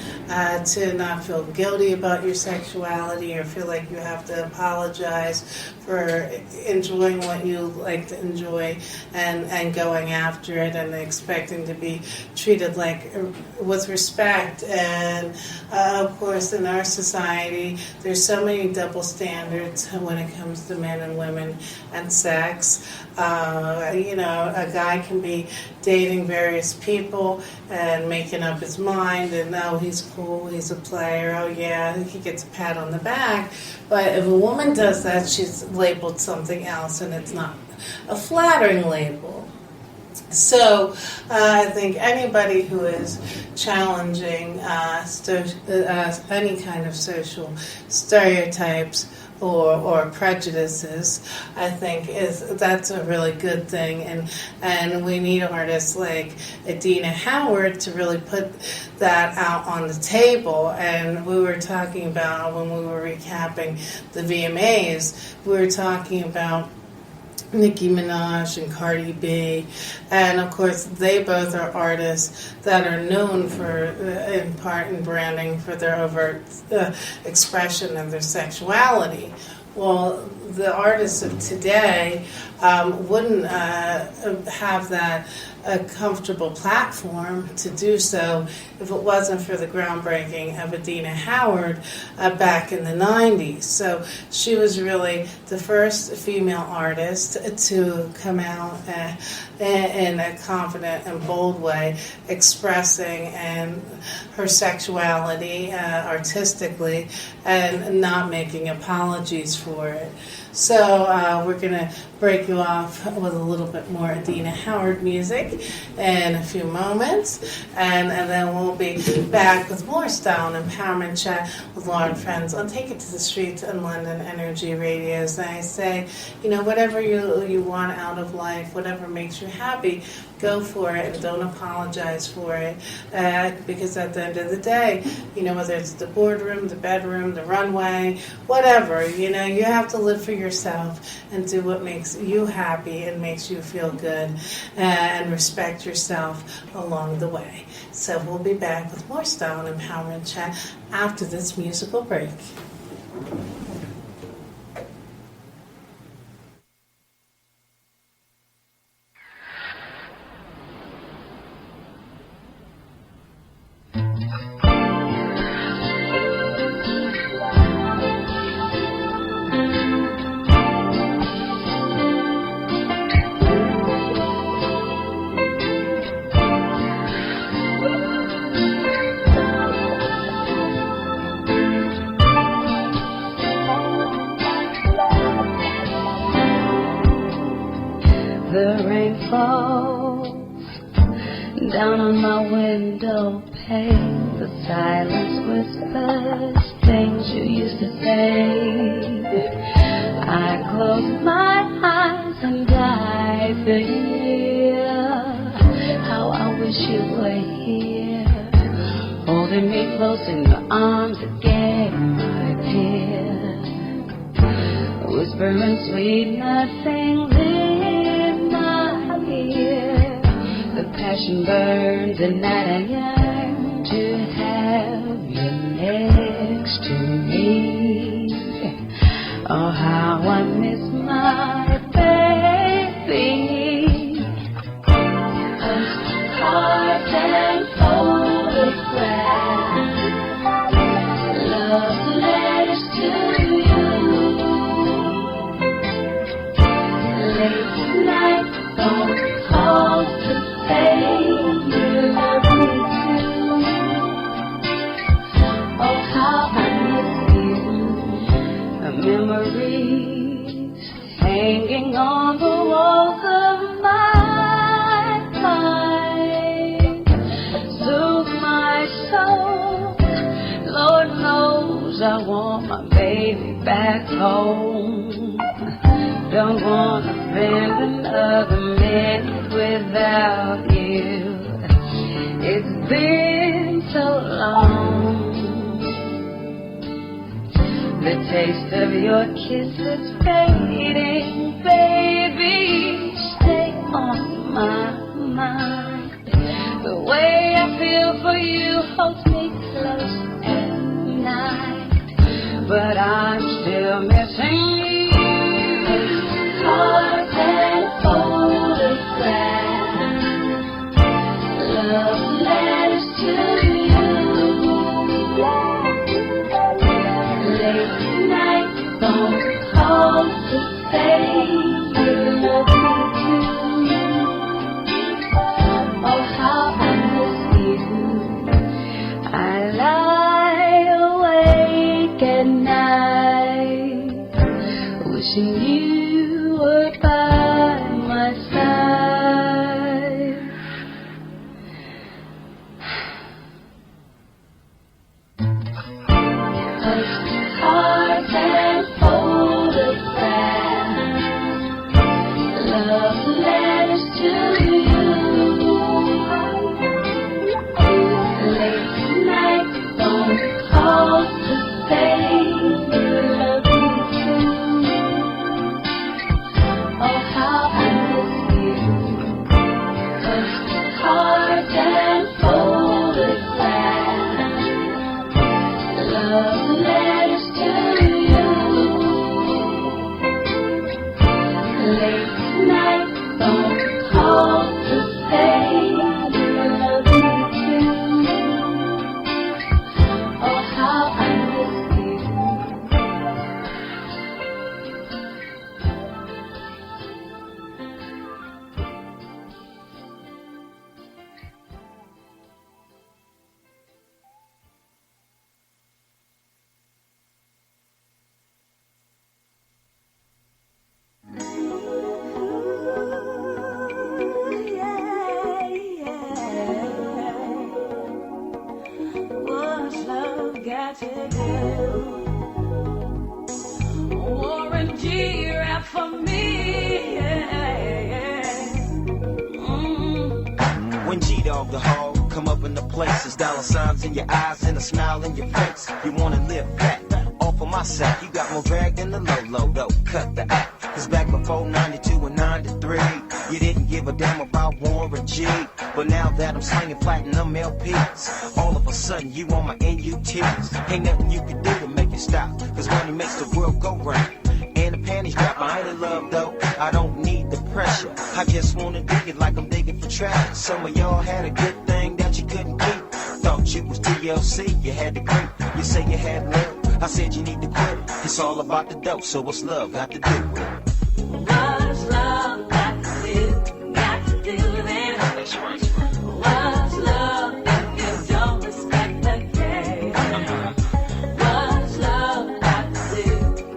to not feel guilty about your sexuality or feel like you have to apologize for enjoying what you like to enjoy and going after it and expecting to be treated like with respect. And of course, in our society, there's so many double standards when it comes to men and women and sex. A guy can be dating various people and making up his mind, and oh, he's cool, he's a player, oh yeah, he gets a pat on the back. But if a woman does that, she's labeled something else, and it's not a flattering label. So I think anybody who is challenging any kind of social stereotypes or prejudices, I think that's a really good thing, and we need artists like Adina Howard to really put that out on the table. And we were talking about, when we were recapping the VMAs, we were talking about Nicki Minaj and Cardi B, and of course they both are artists that are known for, in part in branding, for their overt expression of their sexuality. Well, the artists of today wouldn't have that a comfortable platform to do so if it wasn't for the groundbreaking of Adina Howard back in the 90s. So she was really the first female artist to come out in a confident and bold way, expressing her sexuality artistically and not making apologies for it. So we're going to break you off with a little bit more Adina Howard music, break in a few moments, and then we'll be back with more Style and Empowerment Chat with Lauren Friends on Take It to the Streets and London Energy Radios. And I say, whatever you want out of life, whatever makes you happy, go for it and don't apologize for it, because at the end of the day, whether it's the boardroom, the bedroom, the runway, whatever, you have to live for yourself and do what makes you happy and makes you feel good, and respect yourself along the way. So we'll be back with more Style and Empowerment Chat after this musical break. The rain falls down on my window pane. The silence whispers things you used to say. I close my eyes and I feel how I wish you were here, holding me close in your arms again, my dear, whispering sweet nothings in my ear. The passion burns and that I yearn to have you next to me. Oh, how I miss my baby. Postcards and photographs, love letters to you. Late night phone calls to say you love me too. Oh, how I miss you. Memories hanging on the walls of my mind. Soothe my soul. Lord knows I want my baby back home. Don't want to spend another minute without you. It's been so long. The taste of your kiss is fading, baby. Stay on my mind. The way I feel for you holds me close at night, but I'm still missing you. Cards and photographs, love letters to you. Late night phone calls to say you love me too. Oh, how I miss you. I lie awake at night, wishing you were by my side. Postcards and photographs, love letters to you. Late night phone calls to say you love me too. Oh, how I miss you. Postcards and photographs, love letters to you. Late night phone calls to say you love me too. Oh, how I miss you. Warren G, rap for me. When G-Dog the hog come up in the places, dollar signs in your eyes and a smile in your face. You wanna live fat, off of my sack. You got more drag than the low, though. Cut the act. Cause back before 92 and 93, you didn't give a damn about Warren G. But now that I'm slinging platinum LPs, all of a sudden you on my NUTs. Ain't nothing you can do to make it stop, cause money makes the world go round. And the panties drop, I ain't in love though, I don't need the pressure. I just wanna dig it like I'm digging for trash. Some of y'all had a good thing that you couldn't keep. Thought you was TLC, you had to creep. You say you had love, I said you need to quit it. It's all about the dope, so what's love got to do with it? What's love got to do? Got to do with it. What's love if you don't respect the game? What's love got to do?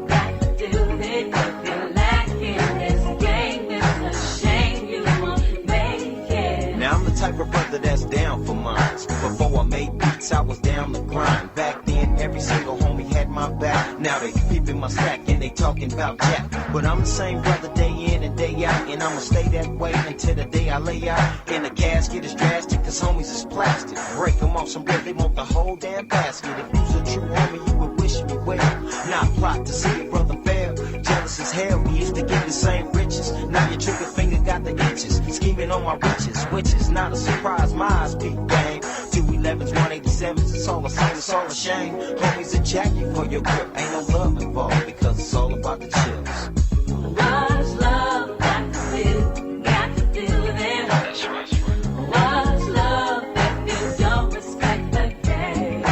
Got to do with it. If you're lacking this game, it's a shame you won't make it. Now I'm the type of brother that's down for mines. Before I made beats, I was down the grind. Back then, every single homie had my back. Now they peeping my stack and they talking about Jack. But I'm the same brother day in and day out, and I'ma stay that way until the day I lay out. In the casket is drastic, cause homies is plastic. Break them off some bread, they want the whole damn basket. If you's a true homie, you would wish me well. Not plot to see a brother fail. Jealous as hell, we used to get the same riches. Now your trigger finger got the itches. Scheming on my riches, which is not a surprise. My eyes peak game. 211s, 187s, it's all the same, it's all a shame. Homies a jackie for your grip, ain't no love involved because it's all about the chills. What's love got to do? Got to do with it. What's love if you don't respect the game?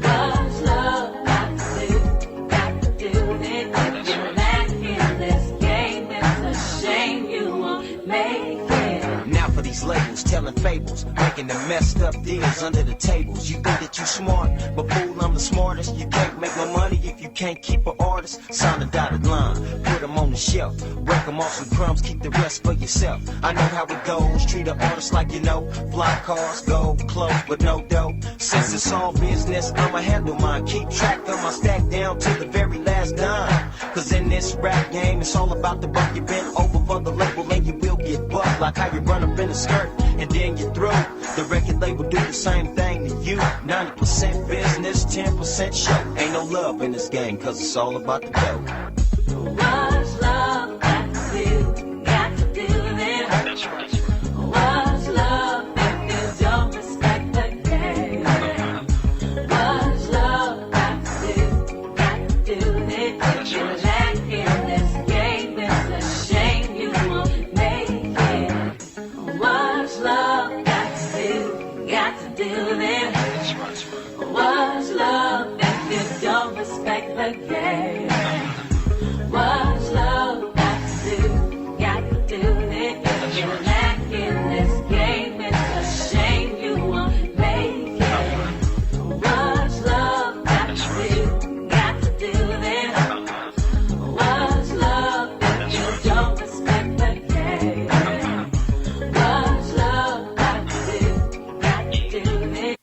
What's love got to do? Got to do with it. If you're lacking this game, it's a shame you won't make it. Now for these labels, telling fables, making the messed up deals under the tables. You think that you smart, but fool, I'm the smartest. You can't make no money if you can't keep an artist. Sign a dotted line, put them on the shelf. Break them off some crumbs, keep the rest for yourself. I know how it goes, treat an artist like you know. Fly cars, gold, clothes, but no dough. Since it's all business, I'ma handle mine. Keep track of my stack down to the very last dime. Cause in this rap game, it's all about the buck. You bent over for the label and you will get bucked. Like how you run up in a skirt and then you through. The record label do the same thing to you. 90% business, 10% show. Ain't no love in this game, cause it's all about the dough. What's love got to do? Got to do with it. What's love if you don't respect the game? What's love got to do? Got to do with it. If you're lacking this game, it's a shame you won't make it. What's love got to do? Got to do with it. What's love if you don't respect the game? What's love got to do? Got to do with it. If you're lacking this game, it's a shame you won't make it. What's love got to do? Got to do with it. What's love if you don't respect the game? What's love got to do? Got to do with it.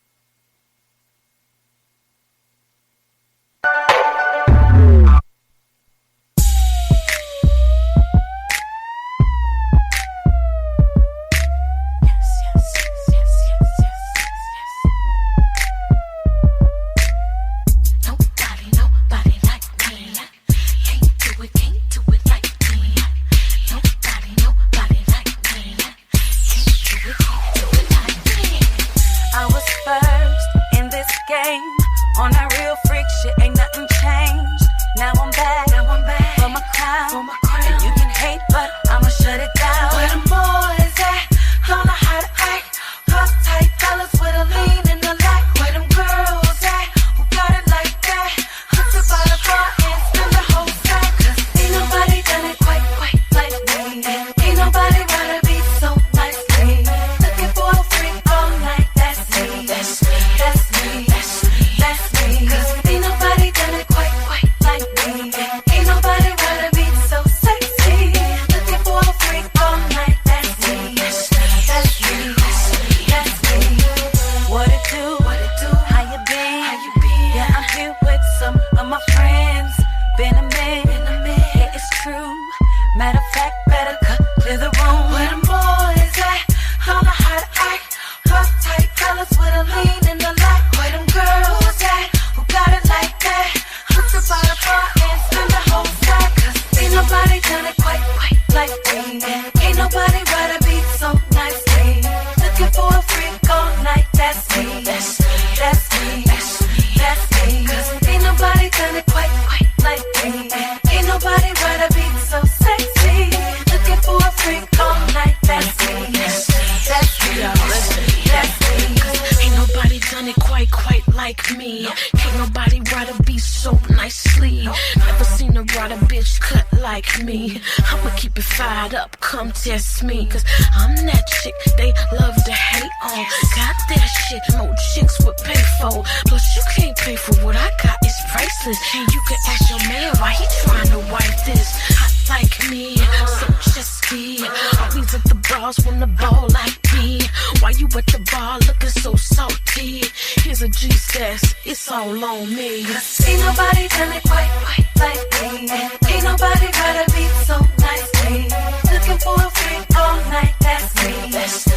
Cause Ain't nobody ride a beat so nicely. Never seen a ride a bitch cut like me. I'ma keep it fired up, come test me. Cause I'm that chick they love to hate on. Got that shit, more chicks would pay for. Plus you can't pay for what I got, it's priceless. And you can ask your man why he trying to wipe this. Hot like me, so chesty. Always at the bars when the ball like me. Why you at the bar looking so salty? Here's a G-Stash, it's all on me. Cause ain't nobody done it quite like me. Ain't nobody got a beat so nicely. Looking for a freak all night, that's me. That's me.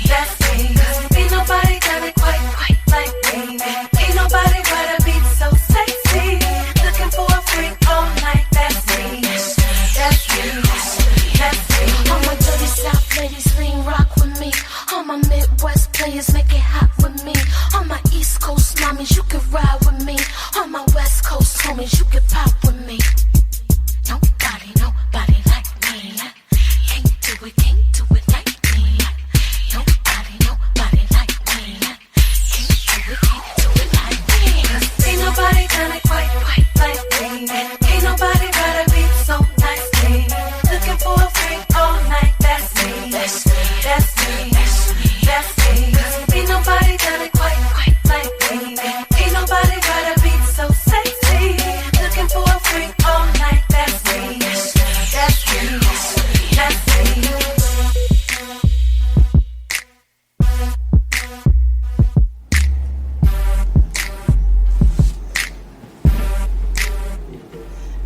That's me. Cause ain't nobody done it quite like me. Ain't nobody got a beat so sexy. Looking for a freak all night, that's me. That's me. That's me. All my dirty South ladies lean rock with me. All my Midwest players make it hot with me. All my East Coast mommies, you can ride with me. All my West Coast homies, you can pop with me. Nobody like me. Can't do it like me. Nobody like me. Can't do it like me. Cause ain't nobody done it quite like me. Ain't nobody got a beat so nicely. Looking for a freak all night, that's me. That's me. That's me. Cause ain't nobody done it quite like me. Ain't nobody got a beat so sexy. Looking for a freak all night, that's me. That's me. That's me.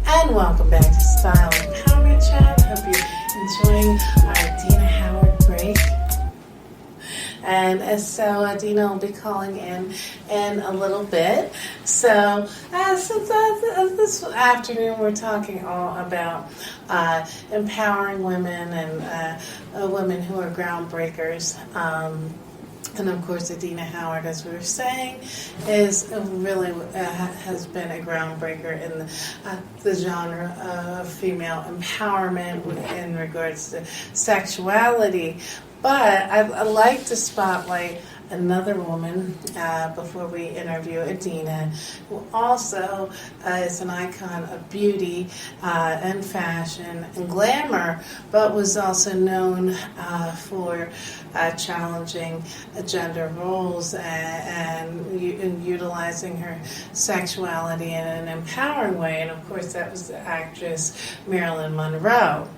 And welcome back to Style Empowerment Chat. Hope you're enjoying our Dina Howard break. And so Dina will be calling in a little bit. So this afternoon we're talking all about empowering women and women who are groundbreakers. And of course, Adina Howard, as we were saying, is really has been a groundbreaker in the genre of female empowerment in regards to sexuality. But I'd like to spotlight another woman before we interview Adina, who also is an icon of beauty and fashion and glamour, but was also known for challenging gender roles and utilizing her sexuality in an empowering way. And of course, that was the actress Marilyn Monroe,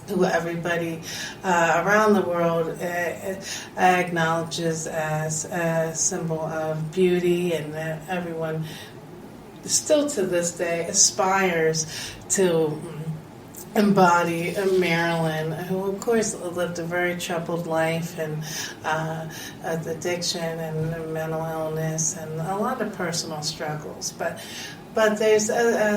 who everybody around the world acknowledges as a symbol of beauty, and that everyone still to this day aspires to embody Marilyn, who of course lived a very troubled life and addiction and mental illness and a lot of personal struggles. But there's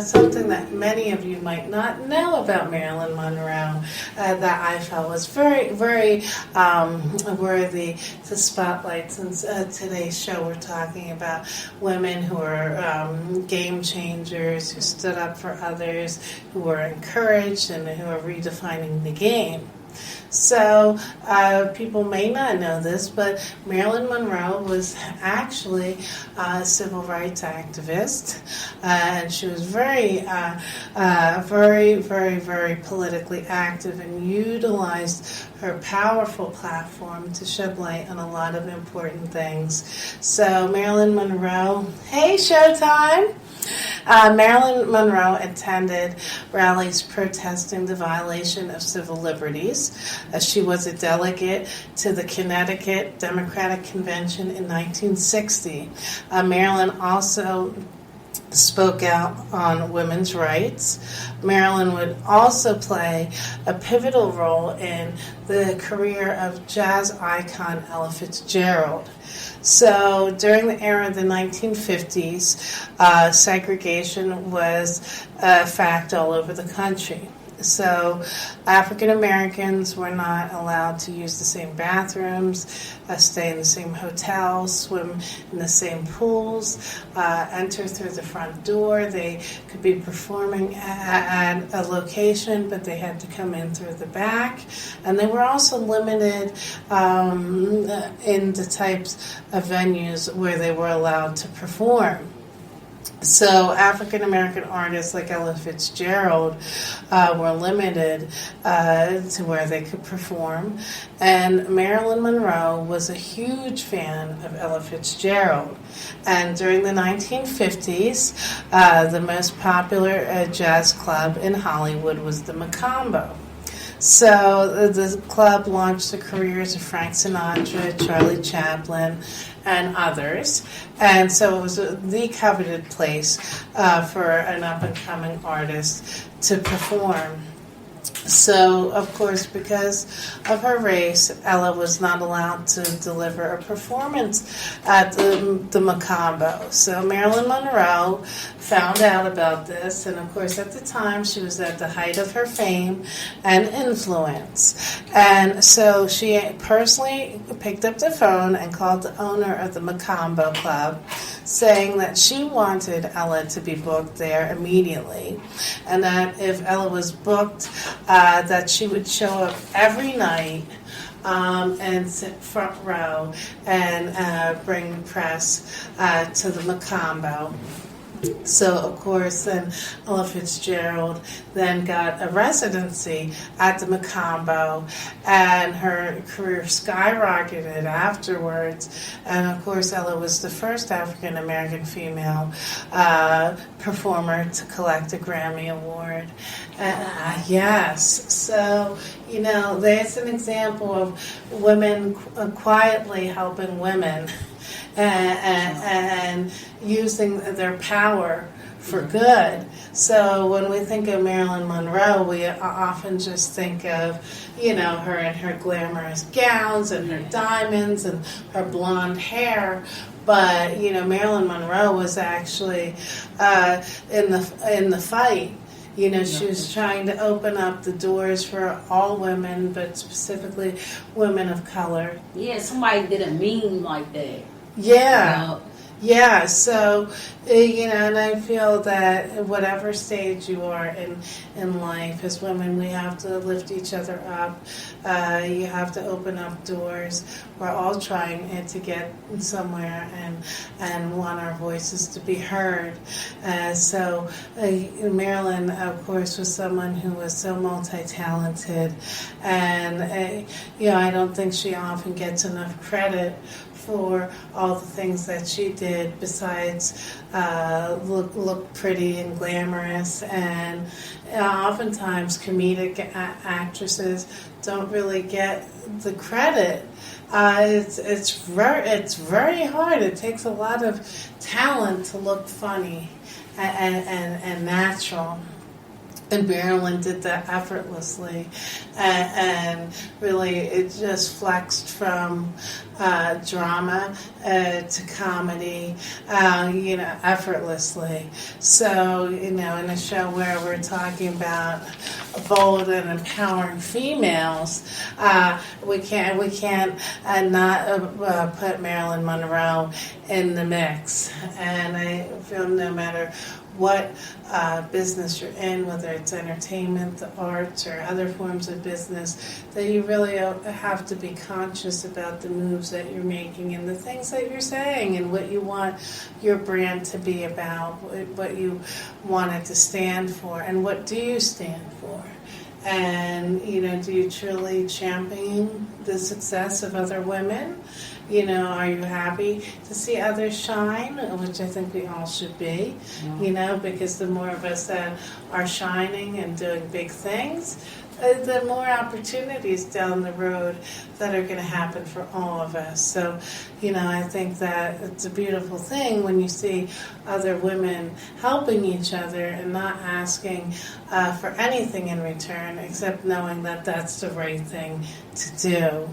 something that many of you might not know about Marilyn Monroe that I felt was very, very worthy to spotlight, since today's show we're talking about women who are game changers, who stood up for others, who were encouraged, and who are redefining the game. So people may not know this, but Marilyn Monroe was actually a civil rights activist, and she was very, very politically active and utilized her powerful platform to shed light on a lot of important things. So Marilyn Monroe, hey, Showtime! Marilyn Monroe attended rallies protesting the violation of civil liberties. She was a delegate to the Connecticut Democratic Convention in 1960. Marilyn also spoke out on women's rights. Marilyn would also play a pivotal role in the career of jazz icon Ella Fitzgerald. So during the era of the 1950s, segregation was a fact all over the country. So African Americans were not allowed to use the same bathrooms, stay in the same hotels, swim in the same pools, enter through the front door. They could be performing at a location, but they had to come in through the back. And they were also limited in the types of venues where they were allowed to perform. So African American artists like Ella Fitzgerald were limited to where they could perform, and Marilyn Monroe was a huge fan of Ella Fitzgerald. And during the 1950s, the most popular jazz club in Hollywood was the Macambo. So the club launched the careers of Frank Sinatra, Charlie Chaplin, and others. And so it was the coveted place for an up-and-coming artist to perform. So, of course, because of her race, Ella was not allowed to deliver a performance at the Macambo. So Marilyn Monroe found out about this, and of course at the time she was at the height of her fame and influence. And so she personally picked up the phone and called the owner of the Macambo Club, saying that she wanted Ella to be booked there immediately, and that if Ella was booked, that she would show up every night and sit front row and bring press to the Macambo. So, of course, then Ella Fitzgerald then got a residency at the Macambo, and her career skyrocketed afterwards. And, of course, Ella was the first African-American female performer to collect a Grammy Award. Yes. So, you know, there's an example of women quietly helping women and using their power for good. So when we think of Marilyn Monroe, we often just think of, you know, her in her glamorous gowns and her diamonds and her blonde hair. But, you know, Marilyn Monroe was actually in the fight. You know, she was trying to open up the doors for all women, but specifically women of color. Yeah, somebody didn't mean like that. Yeah. Yeah, so, you know, and I feel that whatever stage you are in life, as women, we have to lift each other up. You have to open up doors. We're all trying to get somewhere and want our voices to be heard. So Marilyn, of course, was someone who was so multi-talented. And, you know, I don't think she often gets enough credit for all the things that she did besides look pretty and glamorous. And oftentimes comedic actresses don't really get the credit. It's very hard. It takes a lot of talent to look funny and natural. And Marilyn did that effortlessly, and really it just flexed from drama to comedy, you know, effortlessly. So, you know, in a show where we're talking about bold and empowering females, we can't not put Marilyn Monroe in the mix. And I feel no matter what business you're in, whether it's entertainment, the arts, or other forms of business, that you really have to be conscious about the moves that you're making and the things that you're saying and what you want your brand to be about, what you want it to stand for, and what do you stand for. And, you know, do you truly champion the success of other women? You know, are you happy to see others shine, which I think we all should be, you know, because the more of us that are shining and doing big things, the more opportunities down the road that are going to happen for all of us. So, you know, I think that it's a beautiful thing when you see other women helping each other and not asking for anything in return except knowing that that's the right thing to do.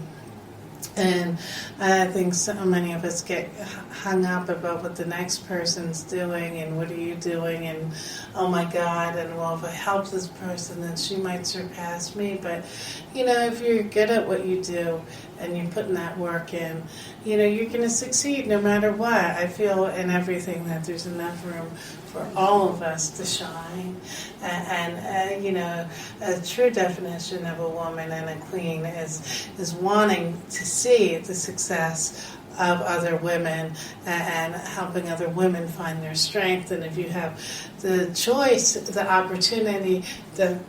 And I think so many of us get hung up about what the next person's doing and what are you doing and oh my God, and well, if I help this person then she might surpass me. But if you're good at what you do and you're putting that work in, you're going to succeed no matter what. I feel in everything that there's enough room for all of us to shine. And a true definition of a woman and a queen is wanting to see the success of other women and helping other women find their strength. And if you have the choice, the opportunity to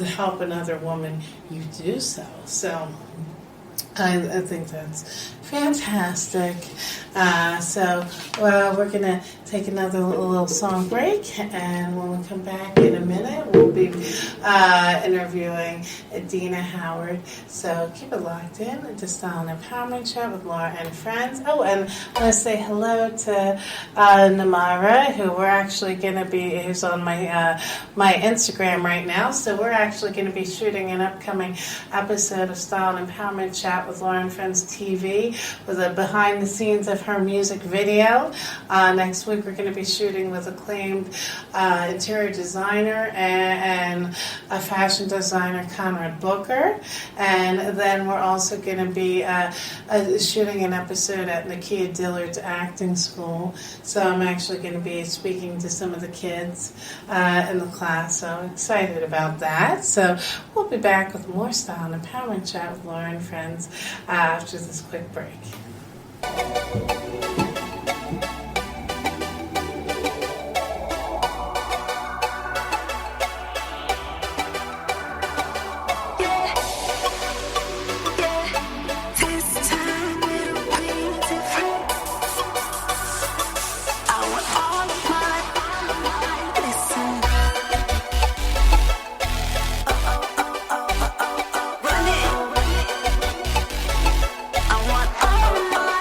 help another woman, you do so. So I think that's fantastic. We're going to take another little song break, and when we come back in a minute, we'll be interviewing Dina Howard. So keep it locked in to Style and Empowerment Chat with Laura and friends. Oh, and I want to say hello to Namara, who's on my Instagram right now. So we're actually going to be shooting an upcoming episode of Style and Empowerment Chat with Laura and Friends TV with a behind the scenes of her music video. Next week we're going to be shooting with acclaimed interior designer and a fashion designer, Conrad Booker. And then we're also going to be shooting an episode at Nakia Dillard's acting school. So I'm actually going to be speaking to some of the kids in the class. So I'm excited about that. So we'll be back with more Style and Empowerment Chat with Laura and friends after this quick break. I want all of my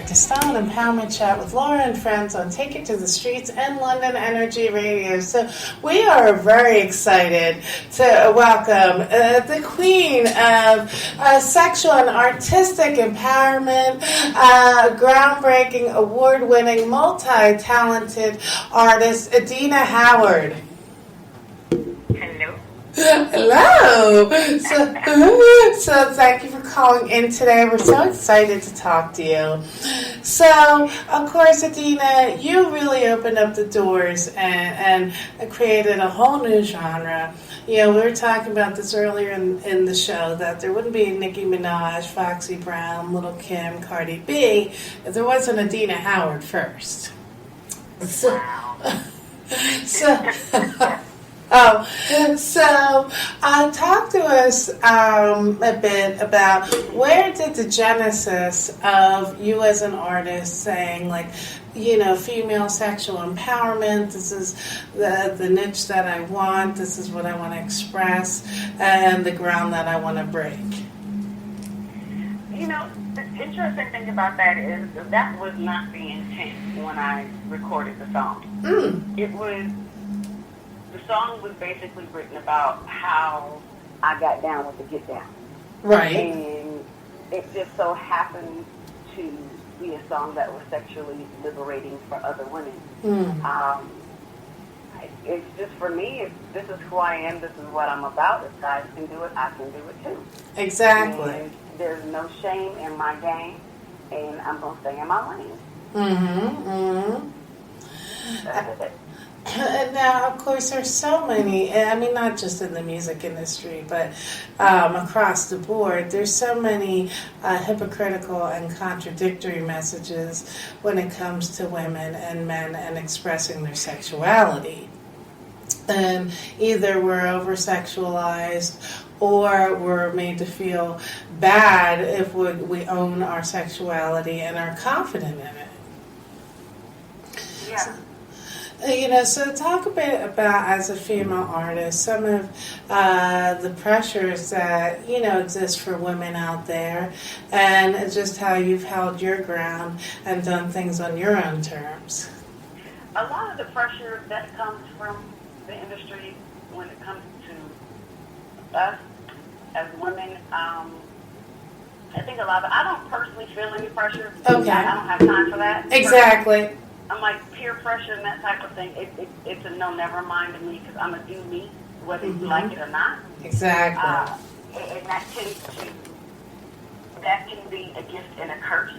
to Style and Empowerment Chat with Laura and friends on Take It to the Streets and London Energy Radio. So we are very excited to welcome the queen of sexual and artistic empowerment, groundbreaking, award-winning, multi-talented artist, Adina Howard. Hello. So thank you for calling in today. We're so excited to talk to you. So, of course, Adina, you really opened up the doors and created a whole new genre. You know, we were talking about this earlier in the show, that there wouldn't be Nicki Minaj, Foxy Brown, Little Kim, Cardi B, if there wasn't Adina Howard first. So talk to us a bit about where did the genesis of you as an artist saying, like, you know, female sexual empowerment, this is the niche that I want, this is what I want to express, and the ground that I want to break? You know, the interesting thing about that is that was not the intent when I recorded the song. The song was basically written about how I got down with the get down. Right. And it just so happened to be a song that was sexually liberating for other women. It's just, for me, this is who I am, this is what I'm about. If guys can do it, I can do it too. Exactly. And there's no shame in my game, and I'm going to stay in my lane. That's it. Now, of course, there's so many, I mean, not just in the music industry, but across the board, there's so many hypocritical and contradictory messages when it comes to women and men and expressing their sexuality. And either we're over-sexualized or we're made to feel bad if we own our sexuality and are confident in it. Yeah. You know, so talk a bit about, as a female artist, some of the pressures that, you know, exist for women out there, and just how you've held your ground and done things on your own terms. A lot of the pressure that comes from the industry when it comes to us as women, I think a lot of, I don't personally feel any pressure. Okay. I don't have time for that. Exactly. I'm like, peer pressure and that type of thing, it's a no, never mind to me, because I'm going to do me, whether you like it or not. Exactly. And that can be a gift and a curse.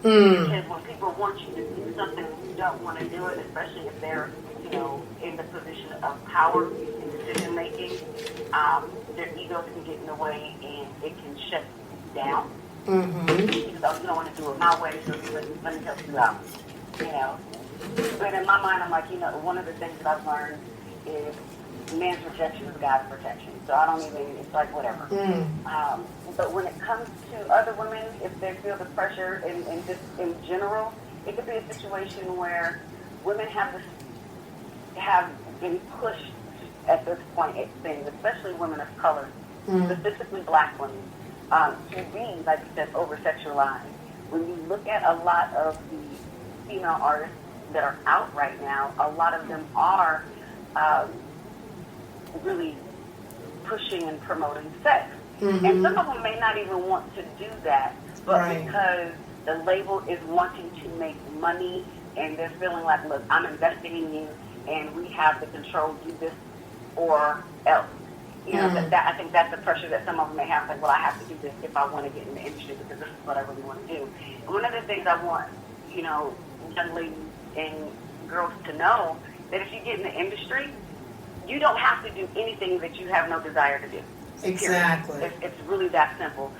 Because when people want you to do something and you don't want to do it, especially if they're, you know, in the position of power and decision making, their egos can get in the way and it can shut you down. Because you don't want to do it my way, so let me help you out. You know, but in my mind, I'm like, you know, one of the things that I've learned is man's rejection is God's protection. So I don't even, it's like whatever. But when it comes to other women, if they feel the pressure, and just in general, it could be a situation where women have been pushed at this point, it seems, especially women of color, specifically black women, to be, like you said, over-sexualized. When you look at a lot of the female artists that are out right now, a lot of them are really pushing and promoting sex. And some of them may not even want to do that, but because the label is wanting to make money and they're feeling like, look, I'm investing in you and we have the control to do this or else. You know, that I think that's the pressure that some of them may have, like, well, I have to do this if I want to get in the industry because this is what I really want to do. And one of the things I want, you know, young ladies and girls to know, that if you get in the industry, you don't have to do anything that you have no desire to do. Exactly. It's really that simple.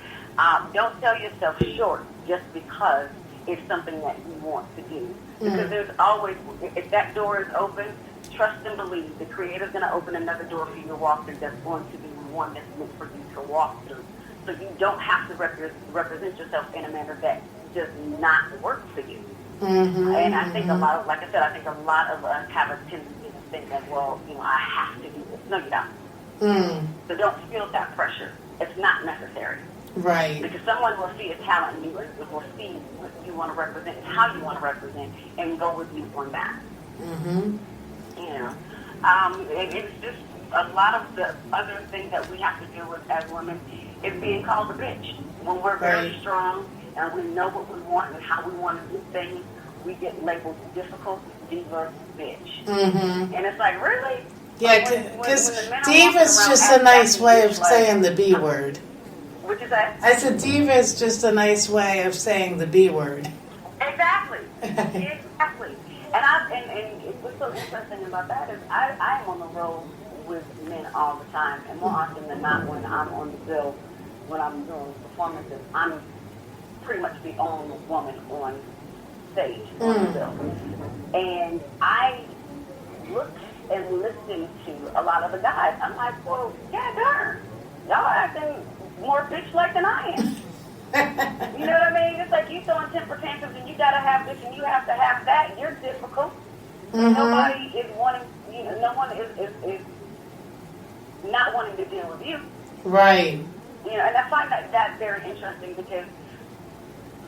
Don't sell yourself short just because it's something that you want to do. Because there's always, if that door is open, trust and believe the Creator's going to open another door for you to walk through that's going to be one that's meant for you to walk through. So you don't have to represent yourself in a manner that does not work for you. And I think a lot of, like I said, I think a lot of us have a tendency to think that, well, you know, I have to do this. No, you don't. So don't feel that pressure. It's not necessary. Right. Because someone will see a talent in you, and will see what you want to represent, how you want to represent, and go with you on that. Mm-hmm. You know, and it's just a lot of the other things that we have to deal with as women is being called a bitch. When we're very strong and we know what we want and how we want to do things, we get labeled difficult, diva, bitch. Mm-hmm. And it's like, really? Yeah, because diva is just a nice way of saying the B word. What'd you say? I said diva is just a nice way of saying the B word. Exactly. Exactly. And what's so interesting about that is I am on the road with men all the time, and more often than not, when I'm on the bill, when I'm doing performances, I'm pretty much the only woman on stage on the bill. And I look and listen to a lot of the guys. I'm like, well, yeah, darn, y'all acting more bitch-like than I am. You know what I mean? It's like you throwing temper tantrums and you gotta have this and you have to have that. You're difficult. Mm-hmm. Nobody is wanting, you know, no one is not wanting to deal with you. Right. You know, and I find that very interesting because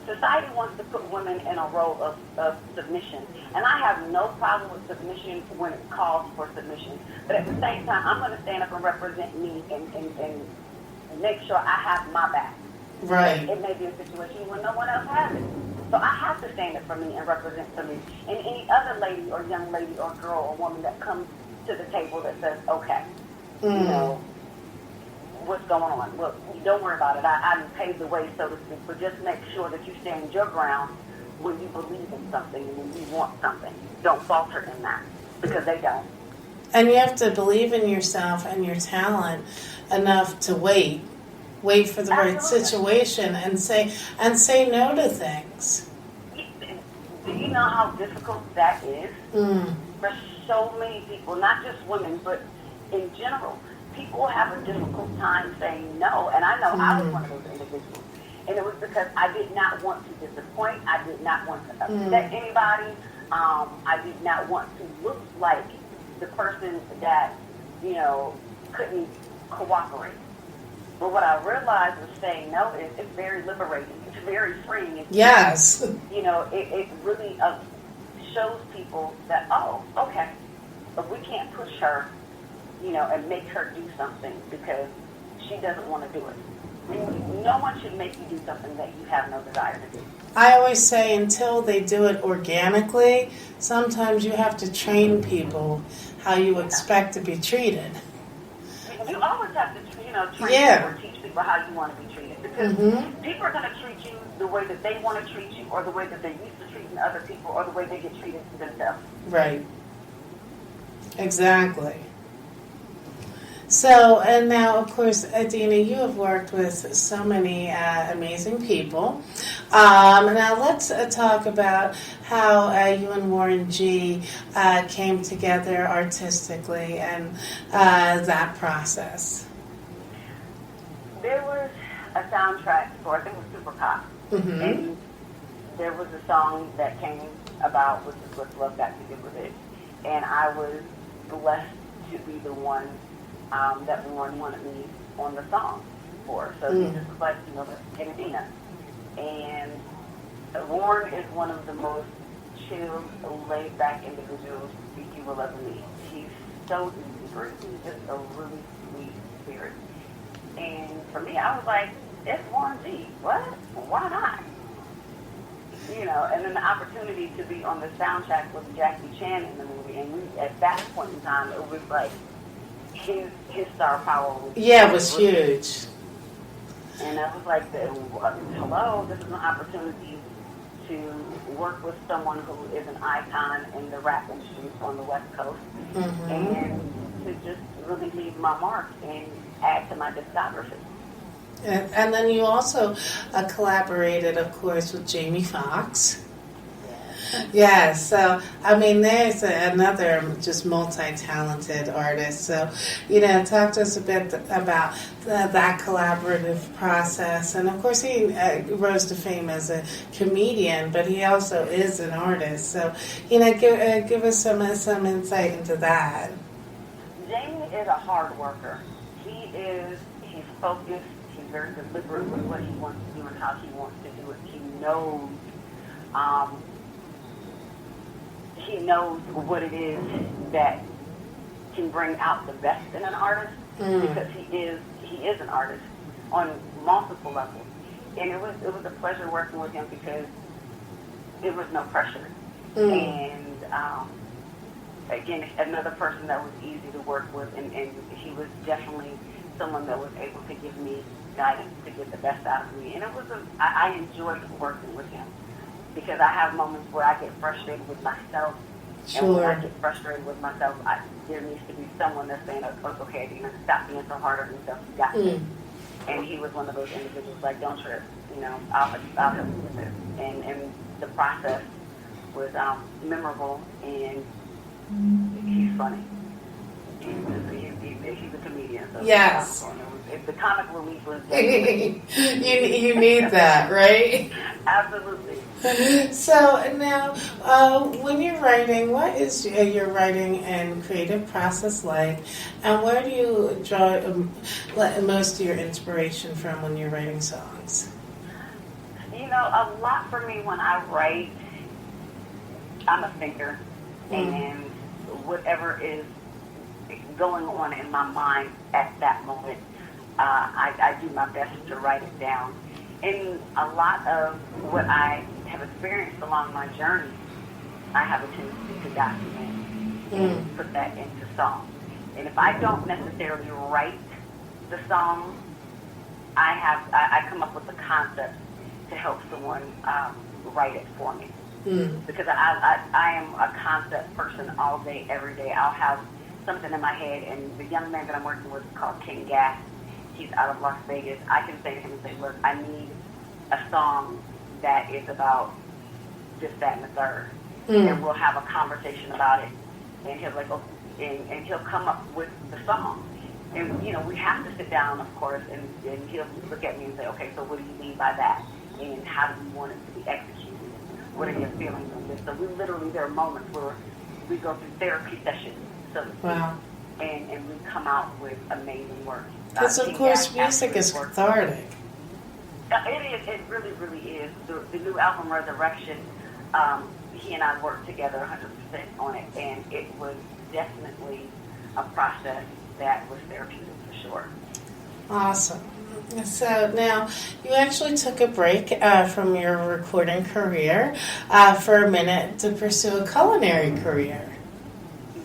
society wants to put women in a role of submission. And I have no problem with submission when it calls for submission. But at the same time, I'm going to stand up and represent me and make sure I have my back. Right. It may be a situation where no one else has it. So I have to stand up for me and represent for me. And any other lady or young lady or girl or woman that comes to the table that says, okay, you know, what's going on? Well, don't worry about it. I paved the way, so to speak, but just make sure that you stand your ground when you believe in something and when you want something. Don't falter in that, because they don't. And you have to believe in yourself and your talent enough to wait for the right situation and say no to things. Do you know how difficult that is? For so many people, not just women, but in general. People have a difficult time saying no, and I know I was one of those individuals. And it was because I did not want to disappoint. I did not want to upset anybody. I did not want to look like the person that, you know, couldn't cooperate. But what I realized was saying no is it's very liberating. It's very freeing. It's, yes. You know, it really shows people that, oh, okay, but we can't push her, you know, and make her do something because she doesn't want to do it. No one should make you do something that you have no desire to do. I always say until they do it organically, sometimes you have to train people how you expect to be treated. You always have to, you know, train people or teach people how you want to be treated, because people are going to treat you the way that they want to treat you, or the way that they used to treat other people, or the way they get treated themselves. Right. Exactly. So, and now, of course, Adina, you have worked with so many amazing people. Now, let's talk about how you and Warren G came together artistically and that process. There was a soundtrack for, I think it was Super Pop, and there was a song that came about, which is What's Love Got to Do with It, and I was blessed to be the one that Warren wanted me on the song for. So he just was like, you know, let's get Adina. And Warren is one of the most chill, laid-back individuals you will ever meet. He's so easy. He's just a really sweet spirit. And for me, I was like, it's Warren G. What? Why not? You know, and then the opportunity to be on the soundtrack with Jackie Chan in the movie, and we, at that point in time, it was like his star power was it was huge. And I was like, hello, this is an opportunity to work with someone who is an icon in the rap industry on the West Coast, and to just really leave my mark and add to my discography. And then you also collaborated, of course, with Jamie Foxx. Yeah, so, I mean, there's another just multi-talented artist. So, you know, talk to us a bit about that collaborative process. And, of course, he rose to fame as a comedian, but he also is an artist. So, you know, give us some insight into that. Jamie is a hard worker. He's focused. He's very deliberate with what he wants to do and how he wants to do it. He knows what it is that can bring out the best in an artist, because he is an artist on multiple levels. And it was a pleasure working with him because there was no pressure. And again, another person that was easy to work with, and he was definitely someone that was able to give me guidance to get the best out of me. And I enjoyed working with him, because I have moments where I get frustrated with myself. Sure. And when I get frustrated with myself, there needs to be someone that's saying, oh, okay, you know, stop being so hard on yourself. You got this. And he was one of those individuals like, don't trip. You know, I'll help you with this. And the process was memorable, and he's funny. He's a comedian. So yes. The comic relief was you need that, right? Absolutely. So now, when you're writing, what is your writing and creative process like, and where do you draw most of your inspiration from when you're writing songs? You know, a lot for me when I write, I'm a thinker, and whatever is going on in my mind at that moment, I do my best to write it down. And a lot of what I have experienced along my journey, I have a tendency to document and put that into song. And if I don't necessarily write the song, I come up with a concept to help someone write it for me. Because I am a concept person all day, every day. I'll have something in my head, and the young man that I'm working with is called King Gas. He's out of Las Vegas. I can say to him and say, look, I need a song that is about this, that, and the third. And we'll have a conversation about it. And he'll like, oh, and he'll come up with the song. And, you know, we have to sit down, of course, and he'll look at me and say, okay, so what do you mean by that? And how do you want it to be executed? What are your feelings on this? So there are moments where we go through therapy sessions, so to speak, and we come out with amazing work. Because, of course, music is cathartic. It is. It really, really is. The new album, Resurrection, he and I worked together 100% on it, and it was definitely a process that was therapeutic for sure. Awesome. So now, you actually took a break from your recording career for a minute to pursue a culinary career.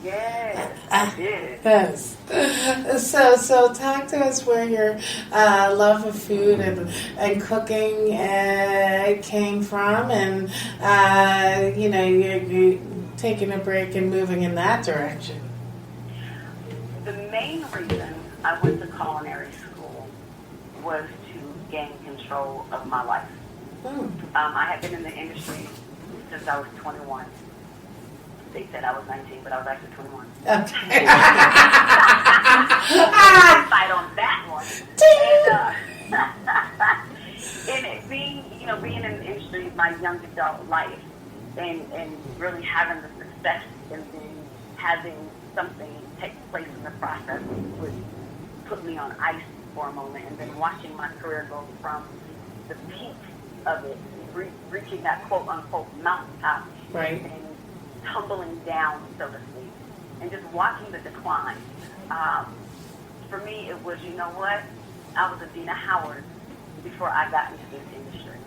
Yes, I did. Yes. So talk to us where your love of food and cooking came from, and you're taking a break and moving in that direction. The main reason I went to culinary school was to gain control of my life. I had been in the industry since I was 21. They said I was 19, but I was actually 21. Okay. Fight on that one. And it being in the industry, my young adult life, and really having the success, and then having something take place in the process would put me on ice for a moment, and then watching my career go from the peak of it, reaching that quote-unquote mountaintop, right, and tumbling down, so to speak, and just watching the decline. For me, it was, you know what? I was a Dina Howard before I got into this industry.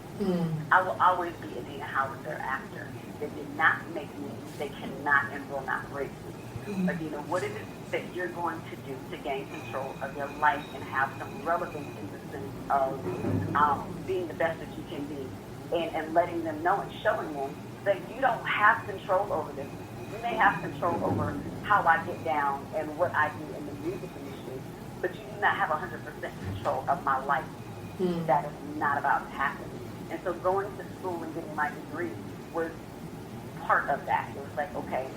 I will always be a Dina Howard thereafter. They did not make me. They cannot and will not break me. But what is it that you're going to do to gain control of your life and have some relevance in the sense of being the best that you can be, and letting them know and showing them that you don't have control over this. You may have control over how I get down and what I do in the music industry, but you do not have 100% control of my life. That is not about to happen. And so going to school and getting my degree was part of that. It was like, okay,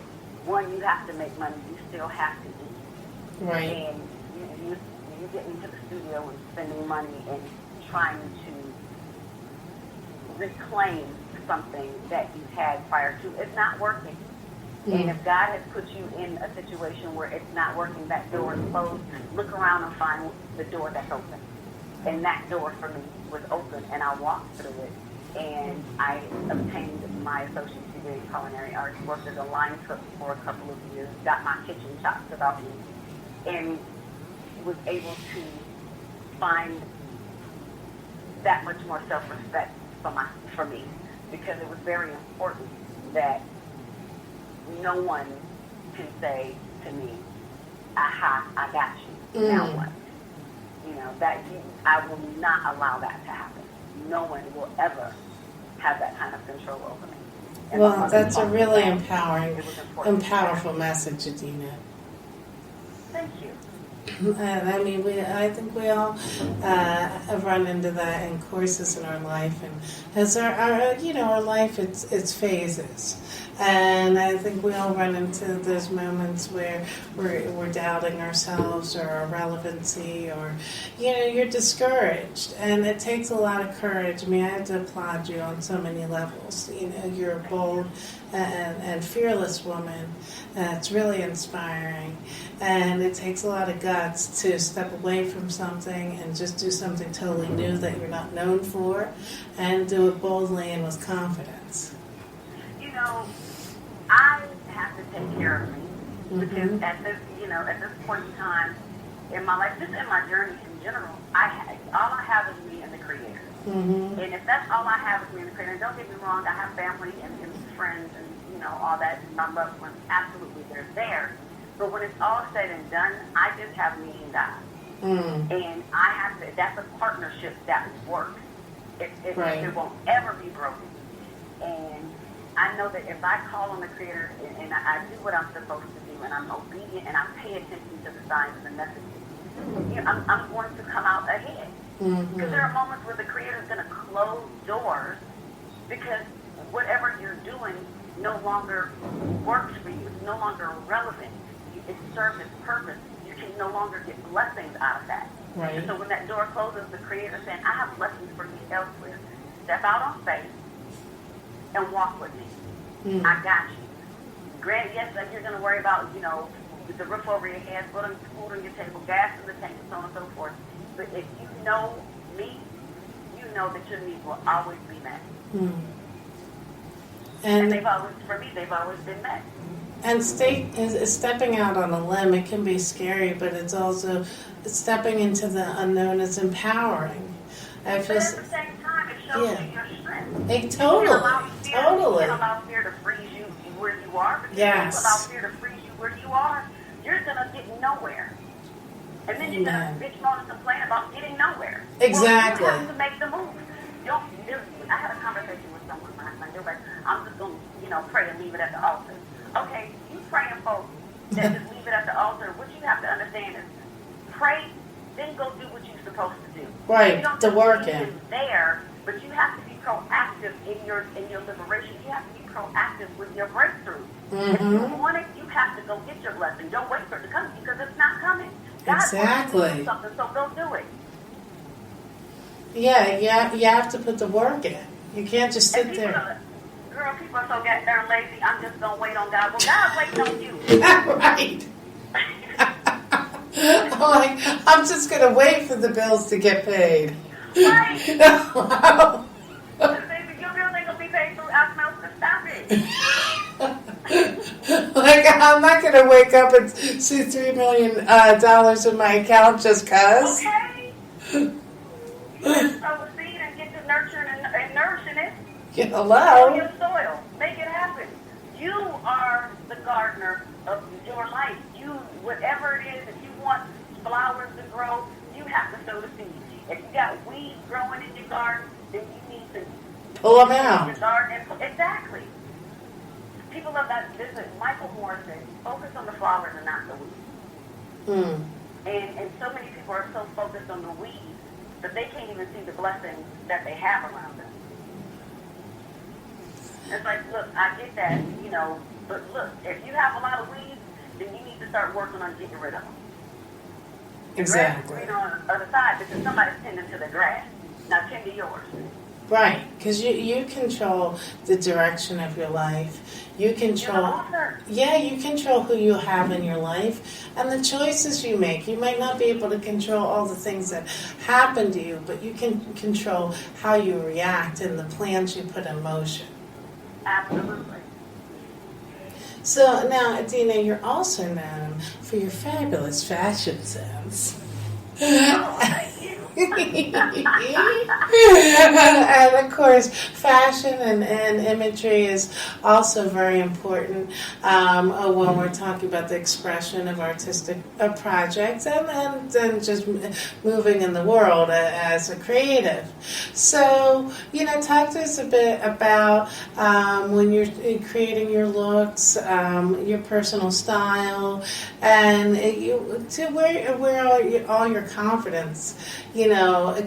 one, you have to make money. You still have to eat. Right. And you get into the studio and spending money and trying to reclaim something that you had prior to. It's not working. And if God has put you in a situation where it's not working, that door is closed, look around and find the door that's open. And that door for me was open, and I walked through it. And I obtained my associate's degree in culinary arts, worked as a line cook for a couple of years, got my kitchen chops about me, and was able to find that much more self-respect for me, because it was very important that no one can say to me, aha, I got you, now what? You know, I will not allow that to happen. No one will ever have that kind of control over me. And well, that's a really empowering and powerful message, Adina. Thank you. And I mean, I think we all have run into that in courses in our life, and as our life, it's phases, and I think we all run into those moments where we're doubting ourselves or our relevancy, or you're discouraged, and it takes a lot of courage. I mean, I have to applaud you on so many levels. You're a bold and fearless woman. It's really inspiring, and it takes a lot of guts to step away from something and just do something totally new that you're not known for, and do it boldly and with confidence. I have to take care of me, because at this point in time in my life, just in my journey in general, all I have is me and the Creator. And if that's all I have is me and the Creator, and don't get me wrong, I have family and friends and all that, my loved ones, absolutely, they're there. But when it's all said and done, I just have me and God. And I have to, that's a partnership that works. It won't ever be broken. And I know that if I call on the Creator and I do what I'm supposed to do, and I'm obedient and I pay attention to the signs and the messages, I'm going to come out ahead. Because there are moments where the Creator is going to close doors because whatever you're doing no longer works for you. It's no longer relevant. It serves its purpose. You can no longer get blessings out of that. Right. And so when that door closes, the Creator is saying, I have blessings for you elsewhere. Step out on faith and walk with me. I got you. Granted, yes, like you're going to worry about, the roof over your head, food on your table, gas in the tank, and so on and so forth. But if you know me, you know that your needs will always be met. And they've always been met. And stepping out on a limb, it can be scary, but it's also stepping into the unknown is empowering. But at the same time, it shows you your strength. Totally. You can't allow fear to freeze you where you are. Because if you allow fear to freeze you where you are, you're going to get nowhere. And then you're going to bitch, moan, and complain about getting nowhere. Exactly. Well, you have to make the move. I had a conversation with someone last night. They were like, I'm just going to, pray and leave it at the altar. Okay, you praying folks that just leave it at the altar. What you have to understand is pray, then go do what you're supposed to do. Right, you don't the just work leave in. it there, but you have to be proactive in your liberation. You have to be proactive with your breakthrough. If you want it, you have to go get your blessing. Don't wait for it to come because it's not coming. God wants you to do something, so go do it. Yeah, you have to put the work in. You can't just sit there. Girl, people are so goddamn lazy. I'm just going to wait on God. Well, God's waiting on you. Right. I'm just going to wait for the bills to get paid. Right. Wow. Your bills ain't going to be paid through osmosis. Stop it. I'm not going to wake up and see $3 million in my account just because. Okay. You have to sow a seed and get to nurturing and nourishing it. Hello. In your soil. Make it happen. You are the gardener of your life. Whatever it is, if you want flowers to grow, you have to sow the seed. If you got weeds growing in your garden, then you need to pull them out. Your garden. Exactly. People love that. Michael Moore said, focus on the flowers and not the weeds. And so many people are so focused on the weeds that they can't even see the blessings that they have around them. It's like, look, I get that, but look, if you have a lot of weeds, then you need to start working on getting rid of them. Exactly. The grass is green on the other side because somebody's tending to the grass. Now tend to yours. Right, because you control the direction of your life. You control, you control who you have in your life and the choices you make. You might not be able to control all the things that happen to you, but you can control how you react and the plans you put in motion. Absolutely. So now, Adina, you're also known for your fabulous fashion sense. Oh, thank you. And of course, fashion and imagery is also very important when we're talking about the expression of artistic projects and just moving in the world as a creative. So, talk to us a bit about when you're creating your looks, your personal style, and where all your confidence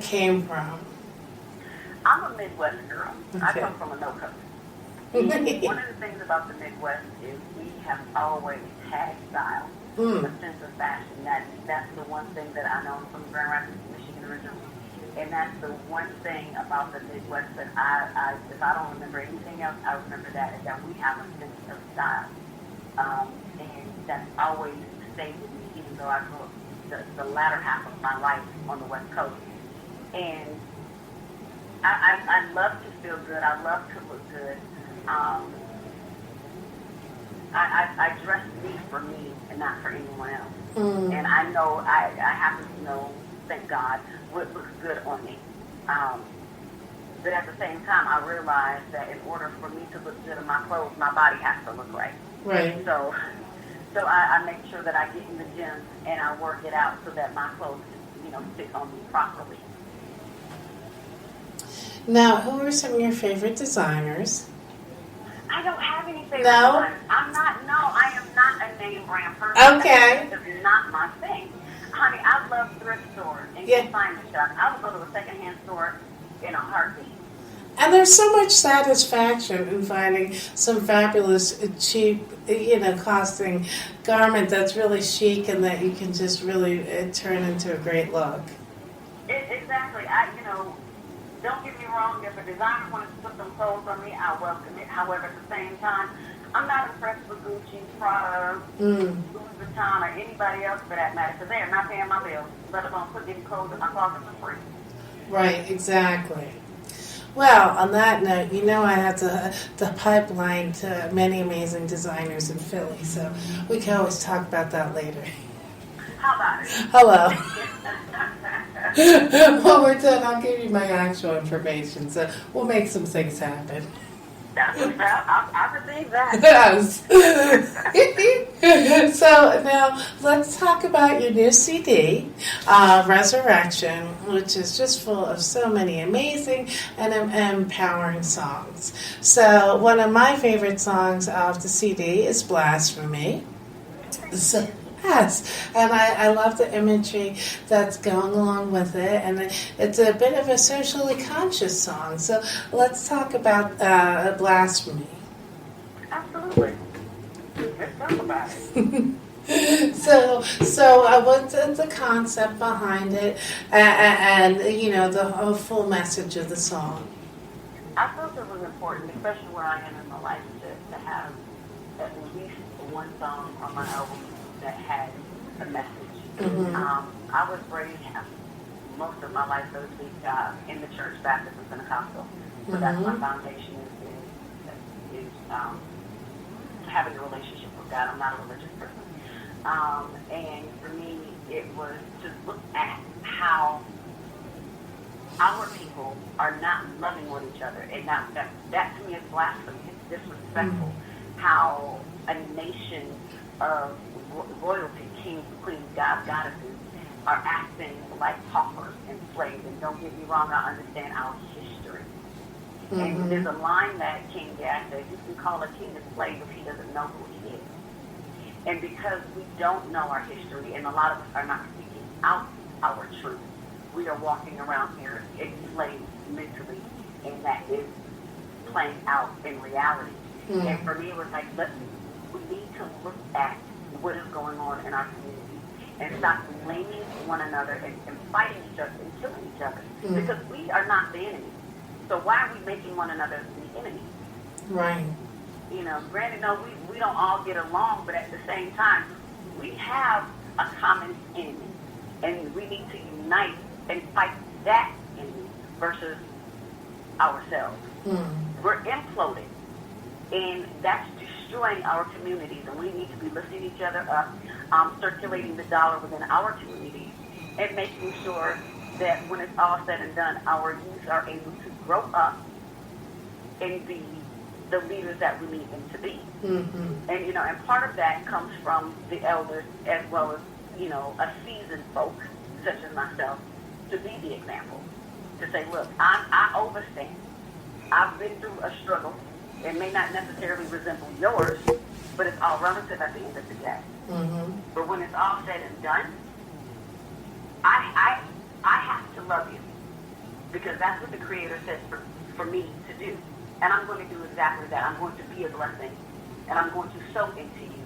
came from. I'm a Midwest girl. Okay. I come from a no-coast. One of the things about the Midwest is we have always had style, a sense of fashion. That's the one thing that I know from Grand Rapids, Michigan originally. And that's the one thing about the Midwest that I if I don't remember anything else, I remember that we have a sense of style. And that's always stayed with me, even though I grew up the latter half of my life on the West Coast. And I love to feel good. I love to look good. I dress me for me and not for anyone else. And I know I happen to know, thank God, what looks good on me. But at the same time, I realize that in order for me to look good in my clothes, my body has to look right. Right. So I make sure that I get in the gym and I work it out so that my clothes, fit on me properly. Now, who are some of your favorite designers? I don't have any favorite designers. I am not a name brand person. Okay. It's not my thing. Honey, I love thrift stores and consignment shops. I would go to a secondhand store in a heartbeat. And there's so much satisfaction in finding some fabulous, cheap, costing garment that's really chic and that you can just really turn into a great look. Exactly. Don't get me wrong. If a designer wants to put some clothes on me, I welcome it. However, at the same time, I'm not impressed with Gucci, Prada, Louis Vuitton, or anybody else for that matter, because they are not paying my bills, let alone putting any clothes in my closet for free. Right, exactly. Well, on that note, I have the pipeline to many amazing designers in Philly, so we can always talk about that later. How about it? Hello. When we're done, I'll give you my actual information, so we'll make some things happen. I receive that. Yes. So now let's talk about your new CD, Resurrection, which is just full of so many amazing and empowering songs. So one of my favorite songs off the CD is Blasphemy. So, yes, and I love the imagery that's going along with it, and it's a bit of a socially conscious song. So let's talk about Blasphemy. Absolutely. Let's talk about it. So what's the concept behind it, and the whole full message of the song? I felt it was important, especially where I am in my life, to have at least one song on my album that had a message. I was raised most of my life, so to speak, in the church, Baptist and Pentecostal. So that's my foundation is having a relationship with God. I'm not a religious person. And for me, it was to look at how our people are not loving one each other. And now that to me is blasphemy. It's disrespectful. How a nation of royalty, kings, queens, gods, goddesses, are acting like paupers and slaves. And don't get me wrong, I understand our history. And there's a line that King Gas says, you can call a king a slave if he doesn't know who he is. And because we don't know our history, and a lot of us are not speaking out our truth, we are walking around here enslaved mentally, and that is playing out in reality. And for me, it was like, we need to look at what is going on in our community and stop blaming one another and fighting each other and killing each other, because we are not the enemy. So why are we making one another the enemy? Right. You know, granted, no, we don't all get along, but at the same time, we have a common enemy. And we need to unite and fight that enemy versus ourselves. We're imploding, and that's destroying our communities, and we need to be lifting each other up, circulating the dollar within our communities, and making sure that when it's all said and done, our youth are able to grow up and be the leaders that we need them to be. And, you know, and part of that comes from the elders as well as, you know, a seasoned folk, such as myself, to be the example. To say, look, I overstand. I've been through a struggle. It may not necessarily resemble yours, but it's all relative at the end of the day. But when it's all said and done, I have to love you, because that's what the Creator said for me to do. And I'm going to do exactly that. I'm going to be a blessing, and I'm going to sow into you,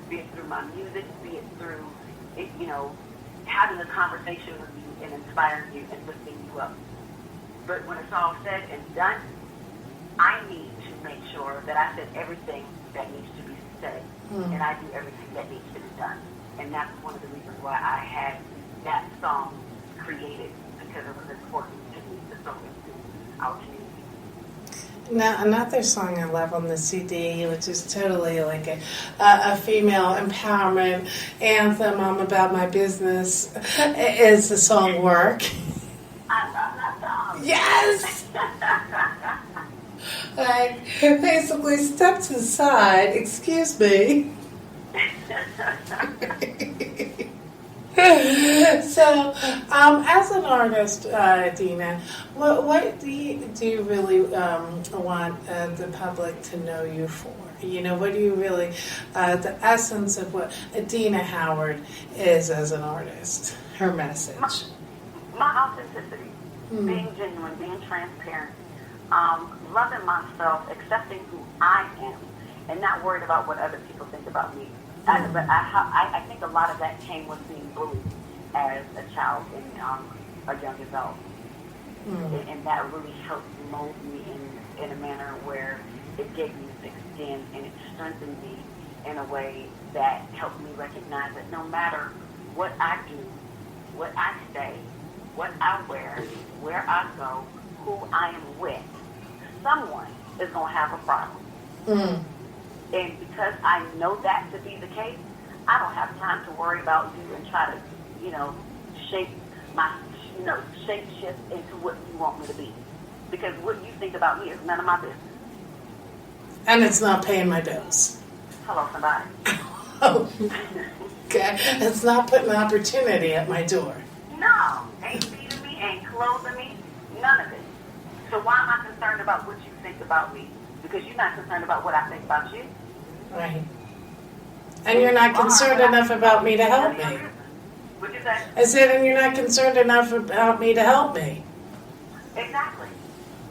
be it through my music, be it through, you know, having a conversation with you and inspiring you and lifting you up. But when it's all said and done, I need to make sure that I said everything that needs to be said, and I do everything that needs to be done. And that's one of the reasons why I had that song created, because it was important to me to sow into our community. Now, another song I love on the CD, which is totally like a female empowerment anthem, I'm about my business, is the song Work. I love that song. Yes! Like, basically, step to the side, excuse me. So, as an artist, Dina, what do you really want the public to know you for? You know, what do you really, the essence of what Dina Howard is as an artist, her message? My authenticity, being genuine, being transparent, loving myself, accepting who I am, and not worried about what other people think about me. But I think a lot of that came with being bullied as a child and a young adult. And that really helped mold me in a manner where it gave me thick skin and it strengthened me in a way that helped me recognize that no matter what I do, what I say, what I wear, where I go, who I am with, someone is going to have a problem. And because I know that to be the case, I don't have time to worry about you and try to, you know, shape shift into what you want me to be. Because what you think about me is none of my business. And it's not paying my bills. Hello, somebody. Oh, okay. It's not putting opportunity at my door. No, ain't feeding me, ain't clothing me, none of it. So why am I concerned about what you think about me? Because you're not concerned about what I think about you. Right. And you're not concerned enough about me to help me. What'd you say? I said, and you're not concerned enough about me to help me. Exactly.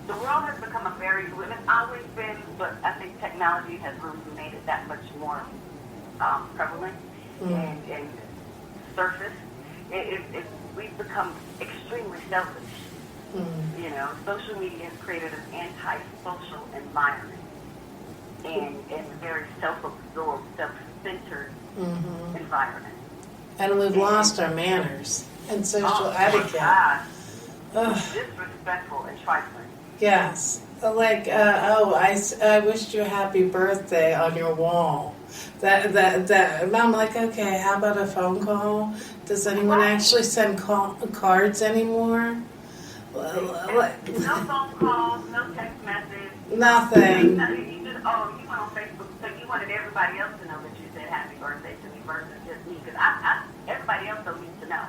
The world has become a very, and it's always been, but I think technology has really made it that much more prevalent and surface. We've become extremely selfish. You know, social media has created an anti-social environment and a very self-absorbed, self-centered environment. And we've lost our manners and social etiquette. Disrespectful and trifling. Yes. Like, I wished you a happy birthday on your wall. That. And I'm like, okay, how about a phone call? Does anyone actually send cards anymore? No phone calls, no text message. Nothing. You just, you went on Facebook, so you wanted everybody else to know that you said happy birthday to me versus just me. Because everybody else don't need to know.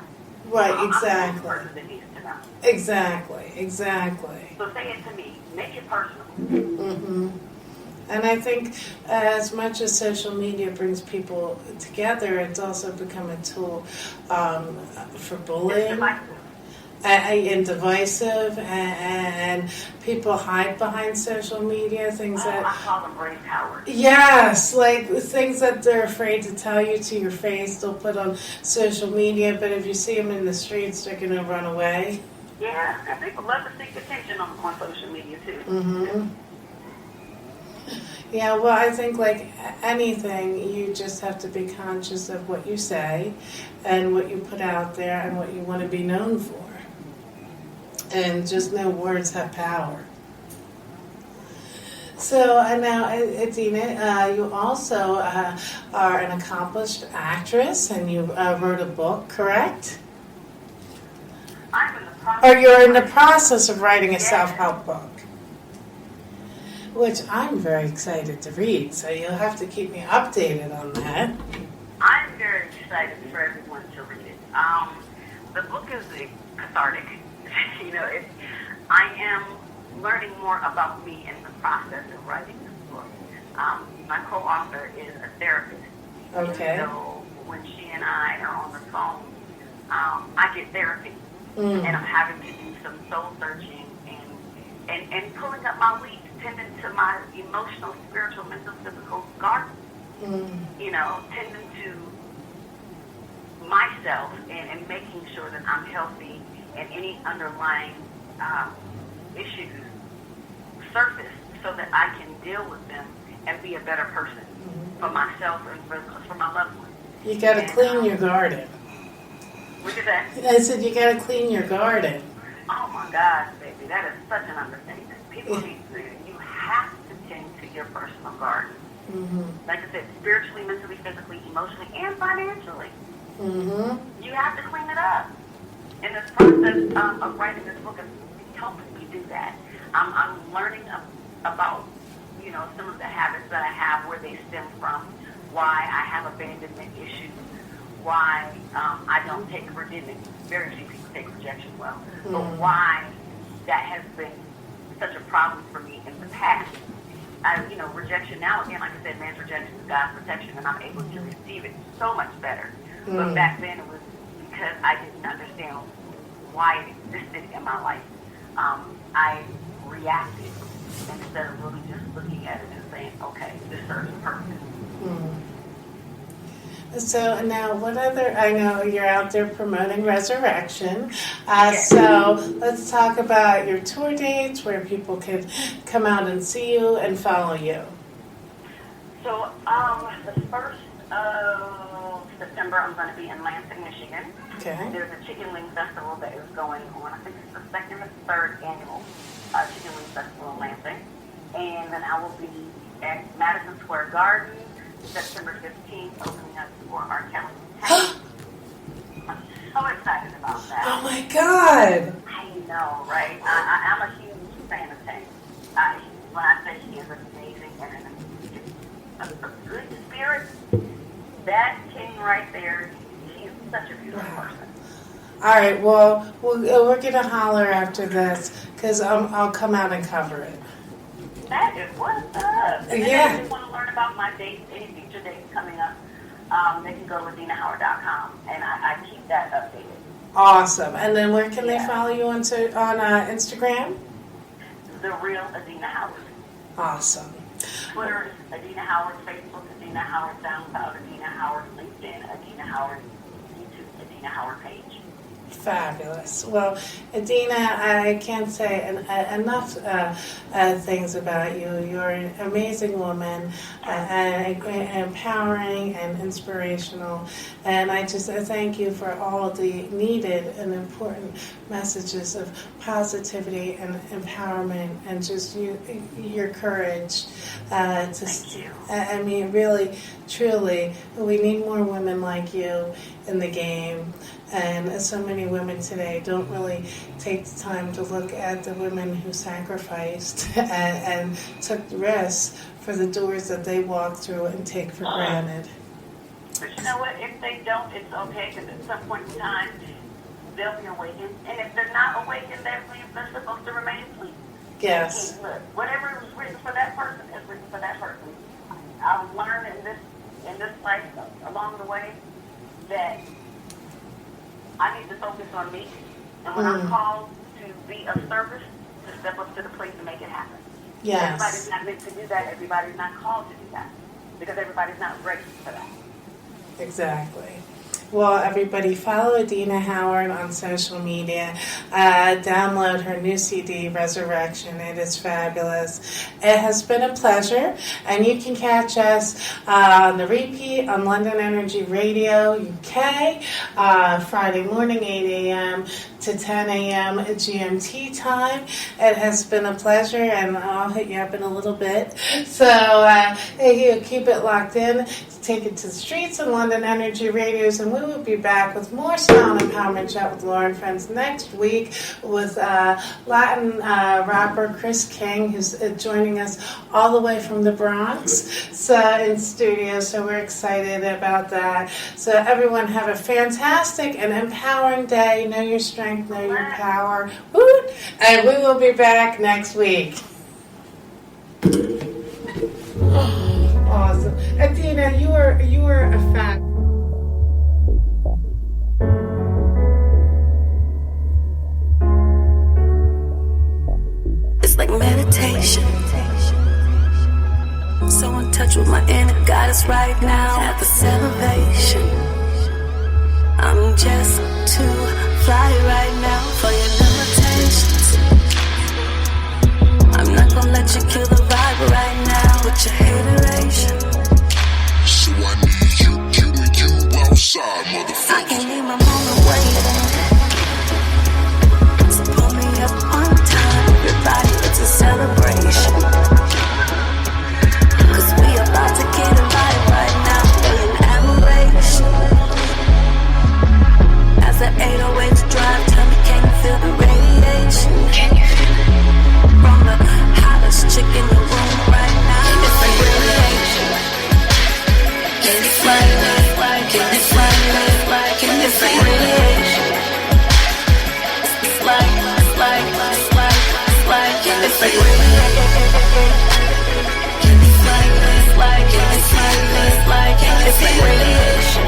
Right, exactly. I'm the person that needs to know. Exactly. So say it to me. Make it personal. And I think as much as social media brings people together, it's also become a tool for bullying. And divisive, and people hide behind social media, things that... I call them brain power. Yes, like things that they're afraid to tell you to your face, they'll put on social media, but if you see them in the streets, they're going to run away. Yeah, and people love to seek attention on social media too. Mm-hmm. Yeah, well, I think like anything, you just have to be conscious of what you say and what you put out there and what you want to be known for. And just know words have power. So, and now, Adina, you also are an accomplished actress and you wrote a book, correct? I'm in the process. Or you're in the process of writing a self-help book, which I'm very excited to read, so you'll have to keep me updated on that. I'm very excited for everyone to read it. The book is cathartic. I am learning more about me in the process of writing this book. My co-author is a therapist. Okay. So when she and I are on the phone, I get therapy. And I'm having to do some soul searching and pulling up my weeds, tending to my emotional, spiritual, mental, physical garden. Tending to myself and making sure that I'm healthy and any underlying issues surface so that I can deal with them and be a better person for myself and for my loved ones. You got to clean your garden. What is that? I said you got to clean your garden. Oh my God, baby, that is such an understatement. People need to, you have to tend to your personal garden. Like I said, spiritually, mentally, physically, emotionally, and financially. You have to clean it up. And this process of writing this book is helping me do that. I'm learning about, some of the habits that I have, where they stem from, why I have abandonment issues, why I don't take rejection. Very few people take rejection well. But why that has been such a problem for me in the past. Rejection now, again, like I said, man's rejection is God's protection, and I'm able to receive it so much better. But back then it was because I didn't understand why it existed in my life. I reacted instead of really just looking at it and saying, okay, this serves a purpose. So now, I know you're out there promoting Resurrection. So let's talk about your tour dates, where people can come out and see you and follow you. So the 1st of September, I'm going to be in Lansing, Michigan. Okay. There's a Chicken Wing Festival that is going on. I think it's the 2nd or 3rd annual Chicken Wing Festival in Lansing. And then I will be at Madison Square Garden September 15th, opening up for R. Kelly. I'm so excited about that. Oh my God! I know, right? I'm a huge fan of Tank. When I say he is amazing and a good spirit, that king right there, he is such a beautiful person. All right, well, we're going to holler after this, because I'll come out and cover it. That is what's up. And Yeah. if you want to learn about my dates, any future dates coming up, they can go to AdinaHoward.com, and I keep that updated. Awesome. And then where can they follow you on Instagram? The real Adina Howard. Awesome. Twitter is Adina Howard, Facebook Adina Howard, SoundCloud Adina Howard, LinkedIn Adina Howard, YouTube Adina Howard page. Fabulous. Well, Adina, I can't say enough things about you. You're an amazing woman, empowering and inspirational. And I just thank you for all the needed and important messages of positivity and empowerment, and just your courage. Thank you. I mean, really, truly, we need more women like you in the game. And so many women today don't really take the time to look at the women who sacrificed and took risks for the doors that they walked through and take for granted. But you know what? If they don't, it's okay, because at some point in time, they'll be awakened. And if they're not awakened, that means they're supposed to remain asleep. Yes. And look, whatever was written for that person is written for that person. I've learned in this life along the way that I need to focus on me, and when I'm called to be of service, to step up to the plate and make it happen. Yes. Everybody's not meant to do that. Everybody's not called to do that, because everybody's not ready for that. Exactly. well, everybody follow Adina Howard on social media. Download her new CD, Resurrection. It is fabulous. It has been a pleasure, and you can catch us on the repeat on London Energy Radio UK, Friday morning, 8 a.m. to 10 a.m. GMT time. It has been a pleasure, and I'll hit you up in a little bit. So keep it locked in. Take it to the streets and London Energy Radios, and we will be back with more Style and Empowerment Chat with Laura and Friends next week with Latin rapper Chris King, who's joining us all the way from the Bronx in studio. So we're excited about that. So everyone have a fantastic and empowering day. Know your strength, know your power. Woo! And we will be back next week. Awesome. Adina, you were a fan. It's like meditation. So in touch with my inner goddess right now at this elevation. I'm just too fly right now for your limitations. I'm not gonna let you kill the vibe right now with your hateration. So I need you outside, motherfucker. I can't leave my moment waiting. So pull me up on time. Everybody, it's a celebration. Cause we about to get it right now. Feeling admiration. As the 808s drive, tell me, can you feel the radiation? Can you feel it? From the hottest chick in the room right now. It's like radiation. It's like radiation. It's like radiation. It's like radiation. It's like radiation.